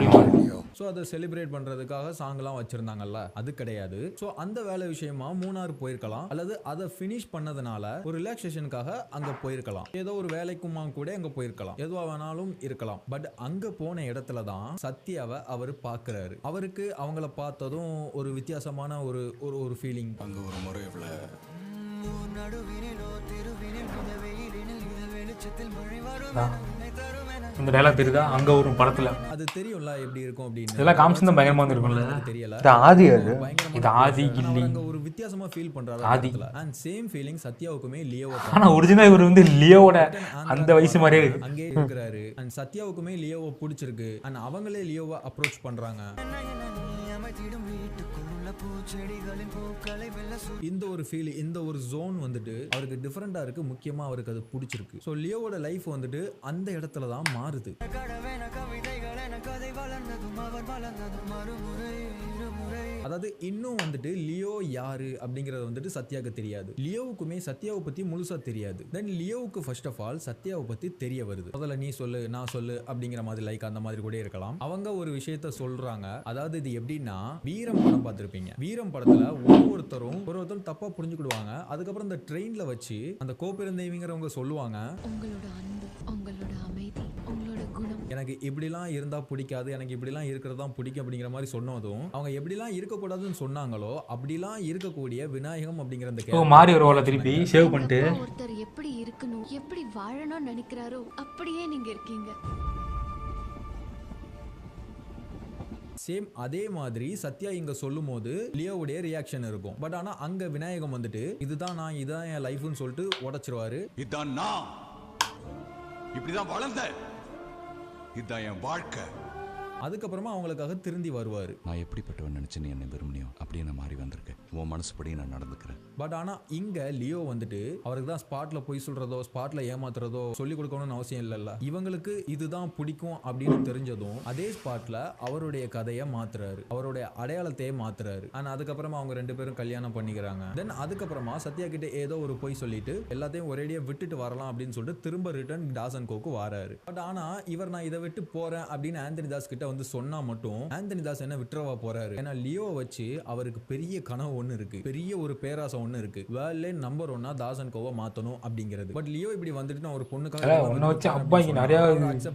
ஸோ அதை செலிப்ரேட் பண்றதுக்காக சாங்லாம் வச்சிருந்தாங்கல்ல, அது கிடையாது. ஸோ அந்த வேலை விஷயமா மூணார் போயிருக்கலாம், அல்லது அதை ஃபினிஷ் பண்ணதுனால ஒரு ரிலாக்ஸேஷனுக்காக அங்க போயிருக்கலாம், ஏதோ ஒரு வேலைக்குமா கூட அங்க போயிருக்கலாம், எதுவா வேணாலும் இருக்கலாம். பட் அங்க போன இடத்துல தான் சத்யாவை அவர் பார்க்கிறாரு. அவருக்கு அவங்கள பார்த்ததும் ஒரு வித்தியாசமான ஒரு ஒரு ஃபீலிங். அங்க ஒரு முறை இந்த டயலாக் தெரியுதா அங்க ஒரு படத்துல, அது தெரியும்ல எப்படி இருக்கும் அப்படின்னு. இதெல்லாம் காமிச்சு தான் பயங்கரமா இருக்கும்ல. தெரியல இது ஆதி, அது இது ஆதி கில்லி அங்க ஒரு வித்தியாசமா ஃபீல் பண்றாரு ஆதி. அண்ட் சேம் ஃபீலிங் சத்யாவுக்குமே லியோவை. ஆனா ஒரிஜினல் இவர் வந்து லியோவோட அந்த வயசு மாதிரியே இருக்கு. அங்கே இருக்கிறாரு. அண்ட் சத்யாவுக்குமே லியோவை பிடிச்சிருக்கு. அண்ட் அவங்களே லியோவை அப்ரோச் பண்றாங்க. இந்த ஒரு ஃபீல், இந்த ஒரு ஜோன் வந்துட்டு அவருக்கு டிஃபரெண்டா இருக்கு. முக்கியமா அவருக்கு அது பிடிச்சிருக்கு. ஸோ லியோவோட லைஃப் வந்துட்டு அந்த இடத்துல தான் மாறுது. அதாவது இன்னும் வந்துட்டு லியோ யாரு அப்படிங்கறது வந்துட்டு சத்யாவுக்கு தெரியாது. லியோவுக்குமே சத்யாவை பத்தி முழுசா தெரியாது. தென் லியோவுக்கு ஃபர்ஸ்ட் ஆஃப் ஆல் சத்யாவை பத்தி தெரிய வருது. முதல்ல நீ சொல்லு நான் சொல்லு அப்படிங்கிற மாதிரி, லைக் அந்த மாதிரி கூட இருக்கலாம். அவங்க ஒரு விஷயத்த சொல்றாங்க. அதாவது இது எப்படின்னா, வீரம் படம் பார்த்திருப்பீங்க. வீரம் படத்துல ஒருத்தரும் தப்பா புரிஞ்சுக்கிடுவாங்க. அதுக்கப்புறம் இந்த ட்ரெயின்ல வச்சு அந்த கோபிரந்தேவிங்கிறவங்க சொல்லுவாங்க, உங்களோட அன்பு, உங்களோட அமைதி, உங்களோட குணம் எனக்கு இப்படிலாம் இருந்தா பிடிக்காது, எனக்கு இப்படிலாம் இருக்கிறது தான் பிடிக்கும் அப்படிங்கிற மாதிரி சொன்னதும், அவங்க எப்படிலாம் இருக்கக்கூடாதுன்னு சொன்னாங்களோ அப்படிலாம் இருக்கக்கூடிய விநாயகம் அப்படிங்கிற அந்த மாறி ஒரு திருப்பி சேவ் பண்ணிட்டு ஒருத்தர் எப்படி இருக்கணும், எப்படி வாழணும்னு நினைக்கிறாரோ அப்படியே நீங்க இருக்கீங்க. சேம் அதே மாதிரி சத்யா இங்க சொல்லும் போது லியோவுடைய ரியாக்ஷன் இருக்கும். பட் ஆனா அங்க விநாயகம் வந்துட்டு இதுதான் நான், இதான் என் லைஃப்னு சொல்லிட்டு உடைச்சிருவாரு. இதான் நான், இப்படிதான் வளர்ந்த, இதான் என் வாழ்க்கை. அதுக்கப்புறமா அவங்களுக்காக திருந்தி வருவாரு. நான் எப்படிப்பட்டவன் நினைச்சு நீ என்ன விரும்பினியோ அப்படியே நான் மாறி வந்திருக்கேன். உன் மனசுப்படி நான் நடந்துக்கிறேன். பட் ஆனா இங்க லியோ வந்துட்டு அவருக்கு தான் ஸ்பாட்ல போய் சொல்றதோ ஸ்பாட்ல ஏமாத்துறதோ சொல்லி கொடுக்கணும்னு அவசியம் இல்லைல்ல. இவங்களுக்கு இதுதான் பிடிக்கும் அப்படின்னு தெரிஞ்சதும் அதே ஸ்பாட்ல அவருடைய கதையை மாத்துறாரு, அவருடைய அடையாளத்தையே மாத்துறாரு. ஆனா அதுக்கப்புறமா அவங்க ரெண்டு பேரும் கல்யாணம் பண்ணிக்கிறாங்க. தென் அதுக்கப்புறமா சத்யா கிட்ட ஏதோ ஒரு போய் சொல்லிட்டு எல்லாத்தையும் ஒரேடியா விட்டுட்டு வரலாம் அப்படின்னு சொல்லிட்டு திரும்ப ரிட்டர்ன் டாசன் கோக்கு வராரு. பட் ஆனா இவர் நான் இதை விட்டு போறேன் அப்படின்னு ஆந்தனி தாஸ் கிட்ட வந்து சொன்னா மட்டும் ஆந்தனி தாஸ் என்ன விட்டுறவா போறாரு. ஏன்னா லியோ வச்சு அவருக்கு பெரிய கனவு ஒண்ணு இருக்கு, பெரிய ஒரு பேராசை ஒண்ணு இருக்கு, வேர்ல்ட்ல நம்பர் 1 தாசன் கோவை மாத்தணும் அப்படிங்கிறது. பட் லியோ இப்படி வந்துட்டு நான் ஒரு பொண்ணுக்காக ஒன்ன வச்சு அப்பா இங்க நிறைய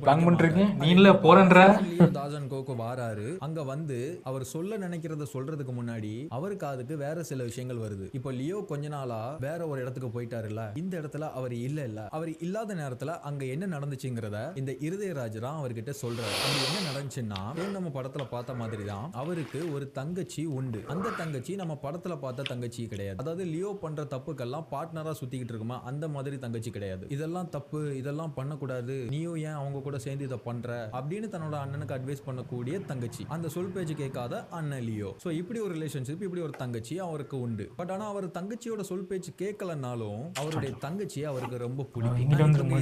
பிளான் பண்றீங்க, நீங்களே போறேன்ற. லியோ தாசன் கோவுக்கு வாராரு. அங்க வந்து அவர் சொல்ல நினைக்கிறத சொல்றதுக்கு முன்னாடி அவருக்கு அதுக்கு வேற சில விஷயங்கள் வருது. இப்போ லியோ கொஞ்ச நாளா வேற ஒரு இடத்துக்கு போயிட்டாருல, இந்த இடத்துல அவர் இல்ல, அவர் இல்லாத நேரத்துல அங்க என்ன நடந்துச்சுங்கிறத இந்த இருதயராஜ் தான் அவர்கிட்ட சொல்றாரு. அங்க என்ன நடந்துச்சுன்னா, நம்ம படத்துல பார்த்த மாதிரி தான் அவருக்கு ஒரு தங்கச்சி உண்டு. அந்த தங்கச்சி நம்ம படத்துல பார்த்த தங்கச்சி கிடையாது. அதாவது லியோ பண்ற தப்புக்கெல்லாம் பார்ட்னரா சுத்திக்கிட்டு இருக்குமா அந்த மாதிரி தங்கச்சி கிடையாது. இதெல்லாம் தப்பு, இதெல்லாம் பண்ணக்கூடாது, நீயும் ஏன் அவங்க கூட சேர்ந்து இதை பண்ற அப்படின்னு தன்னோட அண்ணனுக்கு அட்வைஸ் பண்ணக்கூடிய தங்கச்சி. அந்த சொல் பேச்சு கேட்காத அண்ணன் லியோ. சோ இப்படி ஒரு ரிலேஷன்ஷிப், இப்படி ஒரு தங்கச்சி அவருக்கு உண்டு. பட் ஆனா அவர் தங்கச்சியோட சொல் பேச்சு கேட்கலனாலும் அவருடைய தங்கச்சி அவருக்கு ரொம்ப பிடிக்கும்.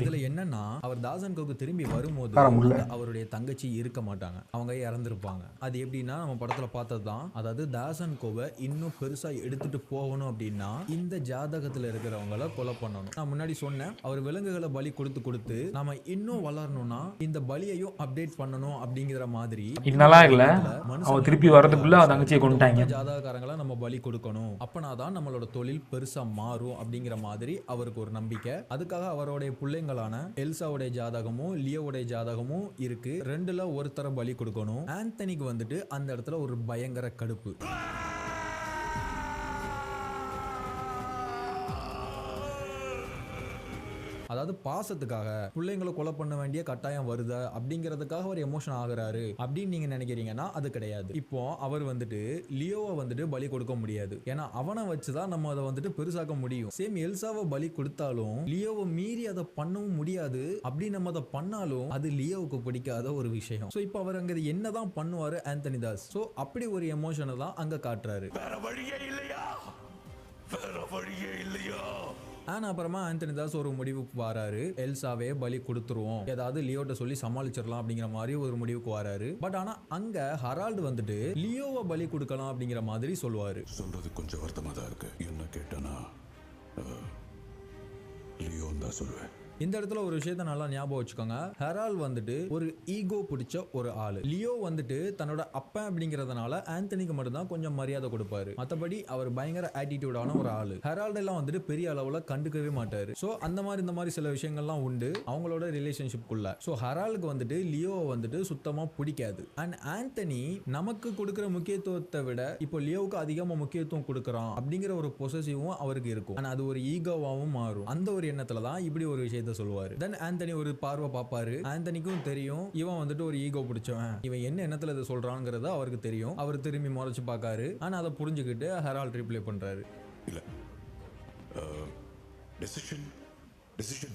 இதுல என்னன்னா, அவர் தாசன் கோவுக்கு திரும்பி வரும்போது அவருடைய தங்கச்சி இருக்க மாட்டாங்க, அவங்க இறந்திருப்பாங்க. அது எப்படின்னா நம்ம படத்துல பார்த்ததுதான். அதாவது தாசன் கோவை இன்னும் பெருசா எடுத்துட்டு போகணும் அப்படின்னா இந்த ஜாதகத்துல இருக்கிறவங்கள கொலை பண்ணணும். நான் முன்னாடி சொன்னேன், அவர் விலங்குகளை பலி கொடுத்து நாம இன்னும் வளரணும்னா இந்த பலியையும் அப்டேட் பண்ணணும் அப்படிங்கிற மாதிரி. இதனால இல்ல, அவங்க திருப்பி வரதுக்குள்ள தங்கச்சியை கொண்டுட்டாங்க. ஜாதகக்காரங்களை நம்ம பலி கொடுக்கணும், அப்பனாதான் நம்மளோட தொழில் பெருசா மாறும் அப்படிங்கிற மாதிரி அவருக்கு ஒரு நம்பிக்கை. அதுக்காக அவருடைய பிள்ளைங்களான எல்சாவுடைய ஜாதகமும் லியோவுடைய ஜாதகமும் இருக்கு. ரெண்டுல ஒருத்தர பலி கொடுக்கணும். ஆந்தனிக்கு வந்துட்டு அந்த இடத்துல ஒரு பயங்கர கடுப்பு. அதாவது பாசத்துக்காக பிள்ளைங்களை கொலை பண்ண வேண்டிய கட்டாயம் வருது அப்படிங்கிறதுக்காக அவர் எமோஷன் ஆகுறாரு அப்படின்னு நீங்க நினைக்கிறீங்கன்னா அது கிடையாது. இப்போ அவர் வந்துட்டு லியோவை வந்துட்டு பலி கொடுக்க முடியாது, ஏன்னா அவனை வச்சுதான் நம்ம அதை வந்துட்டு பெருசாக்க முடியும். சேம் எல்சாவை பலி கொடுத்தாலும் லியோவை மீறி அதை பண்ணவும் முடியாது. அப்படி நம்ம அதை பண்ணாலும் அது லியோவுக்கு பிடிக்காத ஒரு விஷயம். சோ இப்போ அவர் அங்க என்னதான் பண்ணுவாரு ஆந்தனி தாஸ். சோ அப்படி ஒரு எமோஷனை தான் அங்க காட்டுறாரு. வேற வழியே இல்லையா, வேற வழியே இல்லையா. ஆனா அப்புறமா ஆந்தனி தாஸ் ஒரு முடிவுக்கு வராரு, எல்சாவே பலி கொடுத்துருவோம், ஏதாவது லியோட்ட சொல்லி சமாளிச்சிடலாம் அப்படிங்கிற மாதிரி ஒரு முடிவுக்கு வராரு. பட் ஆனா அங்க ஹெரால்டு வந்துட்டு லியோவை பலி கொடுக்கலாம் அப்படிங்கிற மாதிரி சொல்லுவாரு. சொல்றது கொஞ்சம் வருத்தமா தான் இருக்கு. என்ன கேட்டனா லியோ தான் சொல்லுவேன். இந்த இடத்துல ஒரு விஷயத்த நல்லா ஞாபகம் வச்சுக்கோங்க. ஹெரால்ட் வந்துட்டு ஒரு ஈகோ பிடிச்ச ஒரு ஆளு. லியோ வந்துட்டு தன்னோட அப்பன் அப்படிங்கறதுனால ஆந்தனிக்கு மட்டும் தான் கொஞ்சம் மரியாதை கொடுப்பாரு, மத்தபடி அவர் பயங்கர ஆட்டிடியூடான ஒரு ஆளு. ஹெரால்ட் எல்லாம் வந்துட்டு பெரிய அளவுல கண்டுக்கவே மாட்டாரு. சோ அந்த மாதிரி இந்த மாதிரி சில விஷயங்கள்லாம் உண்டு அவங்களோட ரிலேஷன்ஷிப்குள்ள. சோ ஹெரால்டுக்கு வந்துட்டு லியோவை வந்துட்டு சுத்தமா பிடிக்காது. அண்ட் ஆந்தனி நமக்கு கொடுக்கிற முக்கியத்துவத்தை விட இப்போ லியோவுக்கு அதிகமா முக்கியத்துவம் கொடுக்கறான் அப்படிங்கிற ஒரு பொசசிவும் அவருக்கு இருக்கும். ஆனா அது ஒரு ஈகோவாவும் மாறும். அந்த ஒரு எண்ணத்துல தான் இப்படி ஒரு விஷயத்தை சொல்லுவாரு. தென் ஆந்தனி ஒரு பார்வை பாப்பாரு. ஆந்தனிக்கும் தெரியும் இவன் வந்துட்டு ஒரு ஈகோ பிடிச்சவன், இவன் என்ன எண்ணத்துல இதை சொல்றாங்கிறது அவருக்கு தெரியும். அவர் திரும்பி முறைச்சு பாக்காரு. ஆனா அதை புரிஞ்சுக்கிட்டு ஹெரால்ட் ரிப்ளை பண்றாரு, இல்ல டெசிஷன்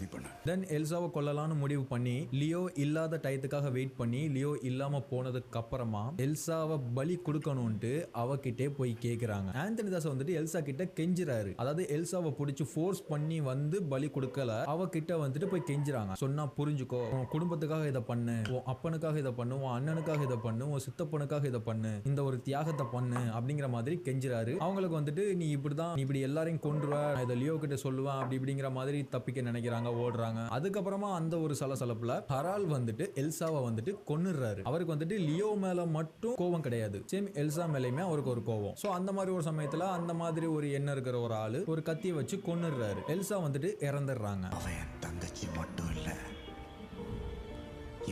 நீ பண்ண. தென் எல்சாவை கொல்லலாம்னு முடிவு பண்ணி லியோ இல்லாத டயத்துக்காக வெயிட் பண்ணி லியோ இல்லாம போனதுக்கு அப்புறமா எல்சாவை பலி கொடுக்கணும்ட்டு அவகிட்டே போய் கேக்குறாங்க. ஆந்தனி தாஸ் வந்துட்டு எல்சா கிட்ட கெஞ்சுறாரு. அதாவது எல்சாவை பிடிச்சி ஃபோர்ஸ் பண்ணி வந்து பலி கொடுக்கல, அவகிட்ட வந்துட்டு போய் கெஞ்சுறாங்க. சொன்னா புரிஞ்சுக்கோ, உன் குடும்பத்துக்காக இதை பண்ணு, உன் அப்பனுக்காக இதை பண்ணு, உன் அண்ணனுக்காக இதை பண்ணு, உன் சித்தப்பனுக்காக இதை பண்ணு, இந்த ஒரு தியாகத்தை பண்ணு அப்படிங்கிற மாதிரி கெஞ்சுறாரு. அவங்களுக்கு வந்துட்டு நீ இப்படிதான், நீ இப்படி எல்லாரையும் கொன்றுவ, இதை லியோ கிட்ட சொல்லுவேன் அப்படி இப்படிங்கிற மாதிரி தப்பிக்க நினைக்கிறாங்க, ஓடுறாங்க. அதுக்கப்புறமா அந்த ஒரு சலசலப்புல ஹெரால்ட் வந்துட்டு எல்சாவை வந்துட்டு கொன்னுறாரு. அவருக்கு வந்துட்டு லியோ மேல மட்டும் கோபம் கிடையாது, சேம் எல்சா மேலயுமே அவருக்கு ஒரு கோபம். சோ அந்த மாதிரி ஒரு சமயத்துல அந்த மாதிரி ஒரு எண்ணம் இருக்கிற ஒரு ஆளு ஒரு கத்தியை வச்சு கொன்னுறாரு. எல்சா வந்துட்டு இறந்துடுறாங்க. அவன் தங்கச்சி மட்டும் இல்ல,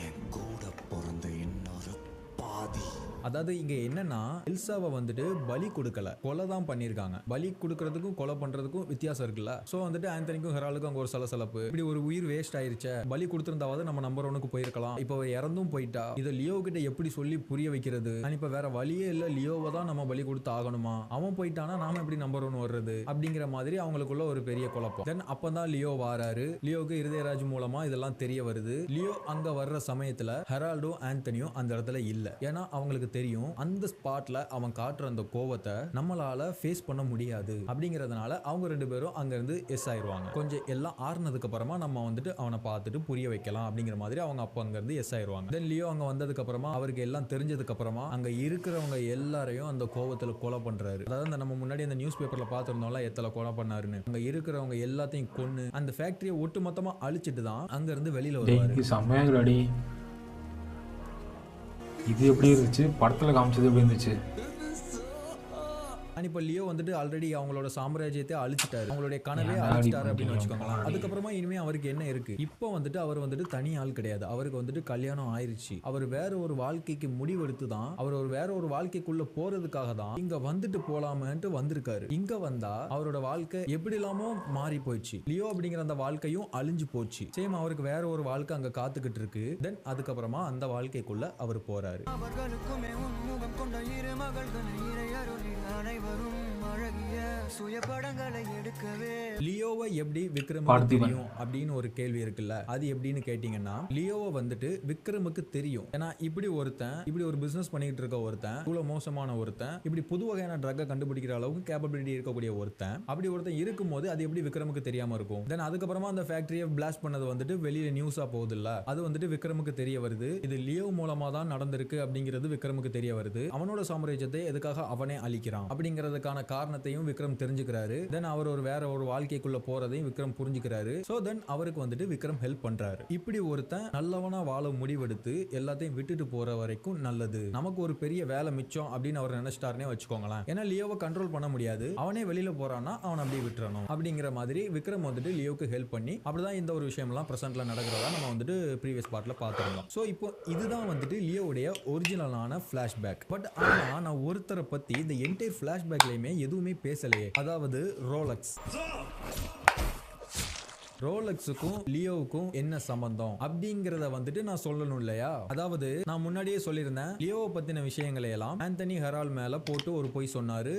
என் கூட பிறந்த இன்னொரு பாதி. அதாவது இங்க என்னன்னா எல்சாவை வந்துட்டு பலி கொடுக்கல, கொலை தான் பண்ணிருக்காங்க. பலி கொடுக்கறதுக்கும் கொலை பண்றதுக்கும் வித்தியாசம் இருக்குல்ல. சோ வந்துட்டு ஆந்தனிக்கும் ஹெரால்டுக்கும் அங்க ஒரு சலசலப்பு. இப்படி ஒரு உயிர் வேஸ்ட் ஆயிருச்சே, பலி கொடுத்திருந்தாவது நம்ம நம்பர் 1க்கு போயிருக்கலாம், இப்போ இறந்தும் போயிட்டா இதை லியோ கிட்ட எப்படி சொல்லி புரிய வைக்கிறது, இப்ப வேற வழியே இல்ல, லியோவை தான் நம்ம பலி கொடுத்து ஆகணுமா, அவன் போயிட்டானா நாம எப்படி நம்பர் 1 வர்றது அப்படிங்கிற மாதிரி அவங்களுக்குள்ள ஒரு பெரிய குழப்பம். தென் அப்பதான் லியோ வாராரு. லியோக்கு இருதயராஜ் மூலமா இதெல்லாம் தெரிய வருது. லியோ அங்க வர்ற சமயத்துல ஹெரால்டும் ஆந்தனியும் அந்த இடத்துல இல்ல. ஏன்னா அவங்களுக்கு தெரியும் அந்த ஸ்பாட்ல அவன் காட்டுற அந்த கோவத்தை நம்மளால ஃபேஸ் பண்ண முடியாது அப்படிங்கறதுனால அவங்க ரெண்டு பேரும் அங்க இருந்து எஸ் ஆயிருவாங்க. கொஞ்சம் எல்லாம் ஆறுனதுக்கு அப்புறமா நம்ம வந்துட்டு அவனை பார்த்துட்டு புரிய வைக்கலாம் அப்படிங்கிற மாதிரி அவங்க அப்ப அங்க இருந்து எஸ் ஆயிருவாங்க. தென் லியோ அங்க வந்ததுக்கு அப்புறமா அவருக்கு எல்லாம் தெரிஞ்சதுக்கு அப்புறமா அங்க இருக்கிறவங்க எல்லாரையும் அந்த கோவத்துல கொலை பண்றாரு. அதாவது நம்ம முன்னாடி அந்த நியூஸ் பேப்பர்ல பார்த்திருந்தோம்ல எத்தனை கொலை பண்ணாருன்னு, அங்க இருக்கிறவங்க எல்லாத்தையும் கொன்னு அந்த ஃபேக்டரியை ஒட்டுமொத்தமா அழிச்சிட்டு தான் அங்க இருந்து வெளியில வருவாரு. இது எப்படி இருந்துச்சு, படத்தில் காமிச்சது எப்படி இருந்துச்சு? இப்போ லியோ வந்துட்டு ஆல்ரெடி அவங்களோட சாம்ராஜ்யத்தை அழிச்சிட்டாரு, அவங்களுடைய கனவே அழிச்சிட்டாரு அப்படின்னு வச்சுக்கோங்களேன். அதுக்கப்புறமா இனிமே அவருக்கு என்ன இருக்கு? இப்போ வந்துட்டு அவர் வந்துட்டு தனி ஆள் கிடையாது, அவருக்கு வந்துட்டு கல்யாணம் ஆயிருச்சு. அவர் வேற ஒரு வாழ்க்கைக்கு முடிவெடுத்து தான், அவர் ஒரு வேற ஒரு வாழ்க்கைக்குள்ள போறதுக்காக தான் இங்க வந்துட்டு போலாமன்ட்டு வந்திருக்காரு. இங்க வந்தா அவரோட வாழ்க்கை எப்படி இல்லாமோ மாறி போயிடுச்சு. லியோ அப்படிங்கிற அந்த வாழ்க்கையும் அழிஞ்சு போச்சு. சேம் அவருக்கு வேற ஒரு வாழ்க்கை அங்க காத்துக்கிட்டு இருக்கு. தென் அதுக்கப்புறமா அந்த வாழ்க்கைக்குள்ள அவர் போறாரு. லியோவை எப்படி விக்ரமுக்கு தெரியும் அப்படின்னு ஒரு கேள்வி இருக்குல்ல, அது எப்படின்னு கேட்டீங்கன்னா, லியோவை வந்துட்டு விக்ரமுக்கு தெரியும். ஏன்னா இப்படி ஒருத்தன், இப்படி ஒரு பிசினஸ் பண்ணிட்டு இருக்க ஒருத்தன், இவ்வளவு மோசமான ஒருத்தன், இப்படி புது வகையான ட்ரக்கை கண்டுபிடிக்கிற அளவுக்கு கேப்பபிலிட்டி இருக்கக்கூடிய ஒருத்தன், அப்படி ஒருத்தன் இருக்கும்போது அது எப்படி விக்ரமுக்கு தெரியாம இருக்கும்? தென் அதுக்கப்புறமா அந்த ஃபேக்டரியை பிளாஸ்ட் பண்ணது வந்துட்டு வெளியில நியூஸா போகுது இல்ல, அது வந்துட்டு விக்ரமுக்கு தெரிய வருது. இது லியோ மூலமா தான் நடந்திருக்கு அப்படிங்கிறது விக்ரமுக்கு தெரிய வருது. அவனோட சாம்ராஜ்யத்தை எதுக்காக அவனே அழிக்கிறான் அப்படிங்கிறதுக்கான காரணத்தையும் விக்ரம் தெரிஞ்சுக்கிறாரு. தென் அவர் ஒரு வேற ஒரு வாழ்க்கைக்குள்ள போறதையும் விக்ரம் புரிஞ்சுக்கிறாரு. சோ தென் அவருக்கு வந்துட்டு விக்ரம் ஹெல்ப் பண்றாரு. இப்படி ஒருத்தன் நல்லவனா வாழ முடிவெடுத்து எல்லாத்தையும் விட்டுட்டு போற வரைக்கும் நல்லது, நமக்கு ஒரு பெரிய வேலை மிச்சம் அப்படின்னு அவர் நினைச்சிட்டாருனே வச்சுக்கோங்களேன். ஏன்னா லியோவை கண்ட்ரோல் பண்ண முடியாது, அவனே வெளியில போறான்னா அவன் அப்படியே விட்டுறணும் அப்படிங்கிற மாதிரி விக்ரம் வந்துட்டு லியோக்கு ஹெல்ப் பண்ணி, அப்படிதான் இந்த ஒரு விஷயம் எல்லாம் பிரசன்ட்ல நடக்கிறதா நம்ம வந்துட்டு ப்ரீவியஸ் பார்ட்ல பார்த்திருந்தோம். சோ இப்போ இதுதான் வந்துட்டு லியோவுடைய ஒரிஜினலான ஃபிளாஷ்பேக். பட் ஆனா நான் ஒருத்தரை பத்தி இந்த என்டையர் ஃபிளாஷ்பேக்லயுமே எதுவுமே பேசலையே, அதாவது ரோலக்ஸ். ரோலக்ஸுக்கும் லியோவுக்கும் என்ன சம்பந்தம் அப்படிங்கறத வந்துட்டு நான் சொல்லணும் இல்லையா? அதாவது நான் முன்னாடியே சொல்லியிருந்தேன், லியோவை பத்தின விஷயங்களை எல்லாம் ஆந்தனி ஹெரால்ட் மேல போட்டு ஒரு பொய் சொன்னாரு,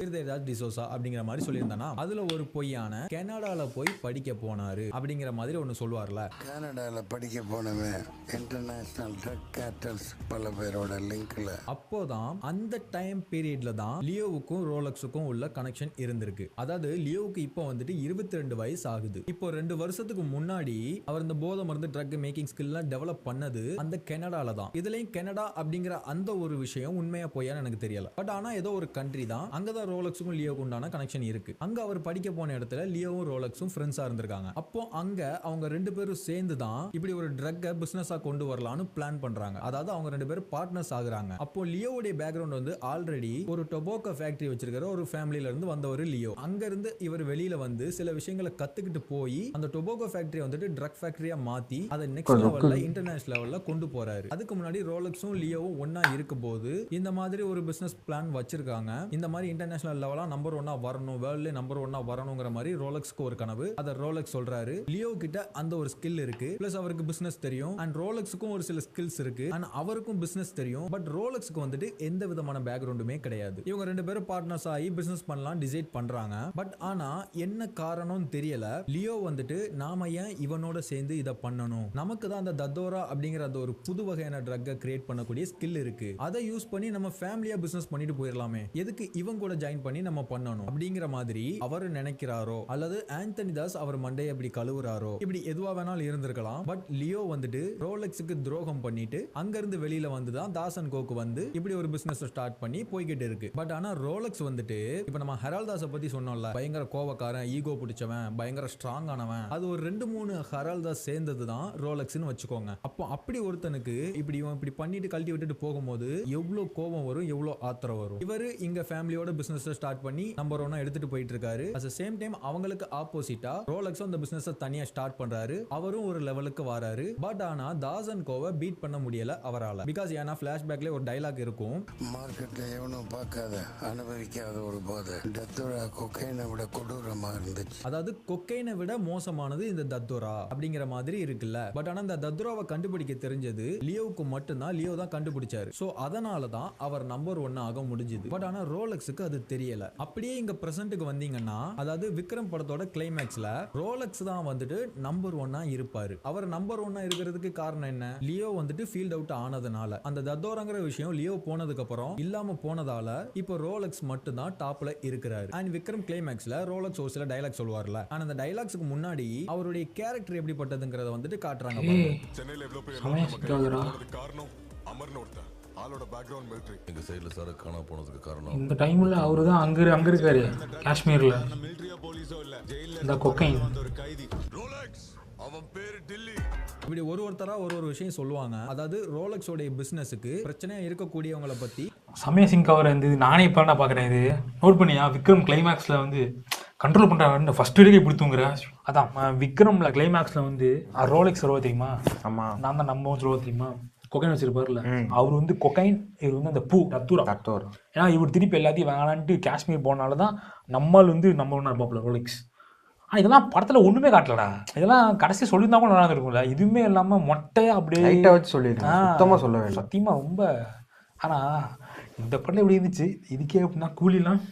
டிசோசா அப்படிங்கிற மாதிரி சொல்லியிருந்தானா, அதுல ஒரு பொய்யான கனடால போய் படிக்க போனாரு அப்படிங்கிற மாதிரி ஒன்னு சொல்லுவார்ல. கனடால படிக்க போனவன் இன்டர்நேஷனல் ட்ரக் கேட்டல்ஸ் பல பேரோட லிங்க்ல. அப்போதான் அந்த டைம் பீரியட்ல தான் லியோவுக்கும் ரோலக்ஸுக்கும் உள்ள கனெக்ஷன் இருந்திருக்கு. அதாவது லியோவுக்கு இப்போ வந்துட்டு 22 வயசு ஆகுது. இப்போ 2 வருஷத்துக்கு முன்னாடி அவர் இந்த போதை மருந்து ட்ரக் மேக்கிங் ஸ்கில்லாம் டெவலப் பண்ணது அந்த கனடால தான். இதுலயும் கனடா அப்படிங்கிற அந்த ஒரு விஷயம் உண்மையா போயான்னு எனக்கு தெரியல. பட் ஆனா ஏதோ ஒரு கண்ட்ரி தான், அங்கதான் ரோலக்ஸுக்கும் லியோவுக்கும் உண்டான கனெக்ஷன் இருக்கு. அங்க அவர் படிக்க போன இடத்துல லியோவும் ரோலக்ஸும் ஃப்ரெண்ட்ஸா இருந்திருக்காங்க. அப்போ அங்க அவங்க 2 பேரும் சேர்ந்து தான் இப்படி ஒரு ட்ரக்கை பிசினஸா கொண்டு வரலாம்னு பிளான் பண்றாங்க. அதாவது அவங்க 2 பேரும் பார்ட்னர்ஸ் ஆகுறாங்க. அப்போ லியோவுடைய பேக்ரவுண்ட் வந்து ஆல்ரெடி ஒரு டொபாக்கோ ஃபேக்டரி வச்சிருக்கிற ஒரு ஃபேமிலில இருந்து வந்த ஒரு லியோ. அங்க இருந்து இவர் வெளியில வந்து சில விஷயங்களை கத்துக்கிட்டு போய் அந்த டொபாக்கோ ஃபேக்டரி வந்துட்டு ட்ரக் ஃபேக்டரியா மாத்தி அதை நெக்ஸ்ட் லெவல்ல இன்டர்நேஷனல் லெவல்ல கொண்டு போறாரு. அதுக்கு முன்னாடி ரோலக்ஸும் லியோவும் ஒண்ணா இருக்கும்போது இந்த மாதிரி ஒரு பிசினஸ் பிளான் வச்சிருக்காங்க. இந்த மாதிரி இன்டர்நேஷனல் லெவலா நம்பர் 1 வரணும், வேர்ல்ட்ல நம்பர் 1 வரணுங்கிற மாதிரி ரோலக்ஸ்க்கு ஒரு கனவு. அத ரோலக்ஸ் சொல்றாரு. லியோ கிட்ட அந்த ஒரு ஸ்கில் இருக்கு, பிளஸ் அவருக்கு பிசினஸ் தெரியும். அண்ட் ரோலக்ஸுக்கும் ஒரு சில ஸ்கில்ஸ் இருக்கு, அண்ட் அவருக்கும் பிசினஸ் தெரியும். பட் ரோலக்ஸ்க்கு வந்துட்டு எந்த விதமான பேக்ரவுண்டுமே கிடையாது. இவங்க 2 பேரும் பார்ட்னர்ஸ் ஆகி பிசினஸ் பண்ணலாம் டிசைட் பண்றாங்க. பட் ஆனா என்ன காரணம் தெரியல. லியோ வந்துட்டு நாம ஏன் இவனோட சேர்ந்து இதை பண்ணணும், நமக்கு தான் அந்த தத்தோரா அப்படிங்கிற அந்த ஒரு புது வகையான ட்ரக்கை கிரியேட் பண்ணக்கூடிய ஸ்கில் இருக்கு, அதை யூஸ் பண்ணி நம்ம ஃபேமிலியா பிசினஸ் பண்ணிட்டு போயிடலாமே, எதுக்கு இவன் கூட ஜாயின் பண்ணி நம்ம பண்ணணும் அப்படிங்கிற மாதிரி அவர் நினைக்கிறாரோ, அல்லது ஆந்தனி தாஸ் அவர் மண்டையை இப்படி கழுவுறாரோ, இப்படி எதுவா வேணாலும் இருந்திருக்கலாம். பட் லியோ வந்துட்டு ரோலக்ஸுக்கு துரோகம் பண்ணிட்டு அங்க இருந்து வெளியில வந்து தான் தாஸ் அண்ட் கோக்கு வந்து இப்படி ஒரு பிசினஸ் ஸ்டார்ட் பண்ணி போய்கிட்டு இருக்கு. பட் ஆனா ரோலக்ஸ் வந்துட்டு இப்ப நம்ம ஹெரால்ட் தாஸை பத்தி சொன்னோம்ல, பயங்கர கோவக்காரன், ஈகோ பிடிச்சவன், பயங்கர ஸ்ட்ராங் ஆனவன், அது ஒரு 2-3 ஹெரால்ட் தாஸ் சேர்ந்தது தான் ரோலக்ஸ்னு வச்சுக்கோங்க. அப்போ அப்படி ஒருத்தனுக்கு இப்படி இவன் இப்படி பண்ணிட்டு கழட்டி விட்டுட்டு போகும்போது எவ்வளவு கோபம் வரும், எவ்வளவு ஆத்திரம் வரும். இவரு இங்க ஃபேமிலியோட பிசினஸ் ஸ்டார்ட் பண்ணி நம்பர் 1 எடுத்துட்டு போயிட்டு இருக்காரு. அட் தி சேம் டைம் அவங்களுக்கு ஆப்போசிட்டா ரோலக்ஸ் அந்த பிசினஸ் தனியா ஸ்டார்ட் பண்றாரு. அவரும் ஒரு லெவலுக்கு வராரு. பட் ஆனா தாஸ் அண்ட் கோவை பீட் பண்ண முடியல அவரால. பிகாஸ் ஏன்னா ஃபிளாஷ்பேக்ல ஒரு டயலாக் இருக்கும், மார்க்கெட்ல எவனும் பார்க்காத அனுபவிக்காத ஒரு போதை டத்தோரா கொக்கைனை விட கொடூரமா இருந்துச்சு. அதாவது கொக்கைனை விட மோசமானது இந்த தத்தோரா அப்படிங்கிற மாதிரி இருக்குல்ல. பட் ஆனா இந்த தத்தோராவை கண்டுபிடிக்க தெரிஞ்சது லியோவுக்கு மட்டும்தான். லியோ தான் கண்டுபிடிச்சாரு. சோ அதனால தான் அவர் நம்பர் 1 ஆக முடிஞ்சது. பட் ஆனா ரோலக்ஸுக்கு அது தெரியல. அப்படியே இங்க பிரசன்ட்டுக்கு வந்தீங்கன்னா, அதாவது விக்ரம் படத்தோட கிளைமேக்ஸ்ல ரோலக்ஸ் தான் வந்துட்டு நம்பர் 1 இருப்பாரு. அவர் நம்பர் 1 இருக்கிறதுக்கு காரணம் என்ன? லியோ வந்துட்டு ஃபீல்ட் அவுட் ஆனதுனால. அந்த தத்தோராங்கிற விஷயம் லியோ போனதுக்கு அப்புறம் இல்லாம போனதால இப்போ ரோலக்ஸ் மட்டும் தான் டாப்ல இருக்கிறாரு. அண்ட் விக்ரம் கிளைமேக்ஸ்ல ரோலக்ஸ் ஒரு சில டயலாக் சொல்வார்ல, ஆனா அந்த டயலாக்ஸ்க்கு முன்னாடி அவருடைய கேரக்டர் எப்படிப்பட்டதுங்கறத வந்துட்டு காட்டுறாங்க. சென்னையில எவ்வளவு பேர் காரணம் அமர்னு ஒருத்தன் ஆளோட பேக்ரவுண்ட் மிலிட்டரி. எங்க சைடுல சார் காணா போனதுக்கு காரணம் இந்த டைம்ல அவரு தான் அங்க இருக்காரு காஷ்மீர்ல. மிலிட்டரியா போலீஸோ இல்ல ஜெயில்ல இந்த கொக்கைன் ஒரு கைதி ரோலக்ஸ், அவன் பேரு டில்லி. இப்படி ஒருத்தரா ஒரு விஷயம் சொல்லுவாங்க. அதாவது ரோலக்ஸோடைய பிசினஸுக்கு பிரச்சனையா இருக்கக்கூடியவங்களை பத்தி சமய சிங் அவர் வந்து நானே இப்போ நான் பார்க்குறேன். இது நோட் பண்ணியா, விக்ரம் கிளைமேக்ஸில் வந்து கண்ட்ரோல் பண்ணுறாங்க ஃபர்ஸ்ட் வரைக்கும் இப்படி தூங்குற. அதான் விக்ரம்ல கிளைமேக்ஸில் வந்து ரோலெக்ஸ் வருவா தெரியுமா? ஆமாம், நான் தான் நம்ம சொல்லுவா தெரியுமா, கொக்கைன் வச்சிருப்பாருல, அவர் வந்து கொக்கைன், இவர் வந்து அந்த பூ தத்துரம். ஏன்னா இவர் திருப்பி எல்லாத்தையும் வேணான்ட்டு காஷ்மீர் போனால தான் நம்மால் வந்து நம்ம ஒன்றா இருப்பாப்புல ரோலெக்ஸ். ஆனால் இதெல்லாம் படத்தில் ஒன்றுமே காட்டலடா. இதெல்லாம் கடைசி சொல்லியிருந்தா கூட நல்லா இருக்கும்ல. இதுவுமே இல்லாமல் மொட்டையாக அப்படியே வச்சு சொல்லியிருக்கேன், சுத்தமாக சொல்ல வேண்டாம். சத்தியமாக ரொம்ப. ஆனால் இந்த படம் எப்படி இருந்துச்சு இதுக்கே அப்படின்னா கூலிலாம்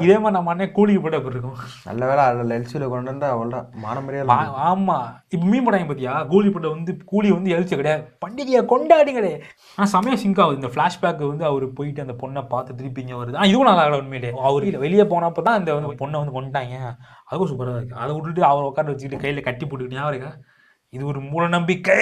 இதே மாதிரி நம்ம அண்ணன் கூலிக்கு போட்டு அப்படி இருக்கும். நல்ல வேலை அதில் எல்சியில் கொண்டு வந்தா அவ்வளோதான் மானமரியா. ஆமாம், இப்போ மீன் படம் பார்த்தியா, கூலி போட்ட வந்து கூலி வந்து எழுச்சி கிடையாது, பண்டிகையை கொண்டாடி கிடையாது. ஆனால் சமயம் சிங்க் ஆகுது. இந்த ஃப்ளாஷ்பேக் வந்து அவர் போயிட்டு அந்த பொண்ணை பார்த்து திருப்பி இங்கே வருது. இதுவும் நல்லா உண்மையிலே. அவர் வெளியே போனப்போ தான் இந்த வந்து பொண்ணை வந்து கொண்டாங்க. அதுவும் சூப்பராக இருக்குது. அதை விட்டுட்டு அவர் உட்காந்து வச்சுக்கிட்டு கையில் கட்டி போட்டுக்கிட்டு இருக்கா. இது ஒரு மூட நம்பிக்கை.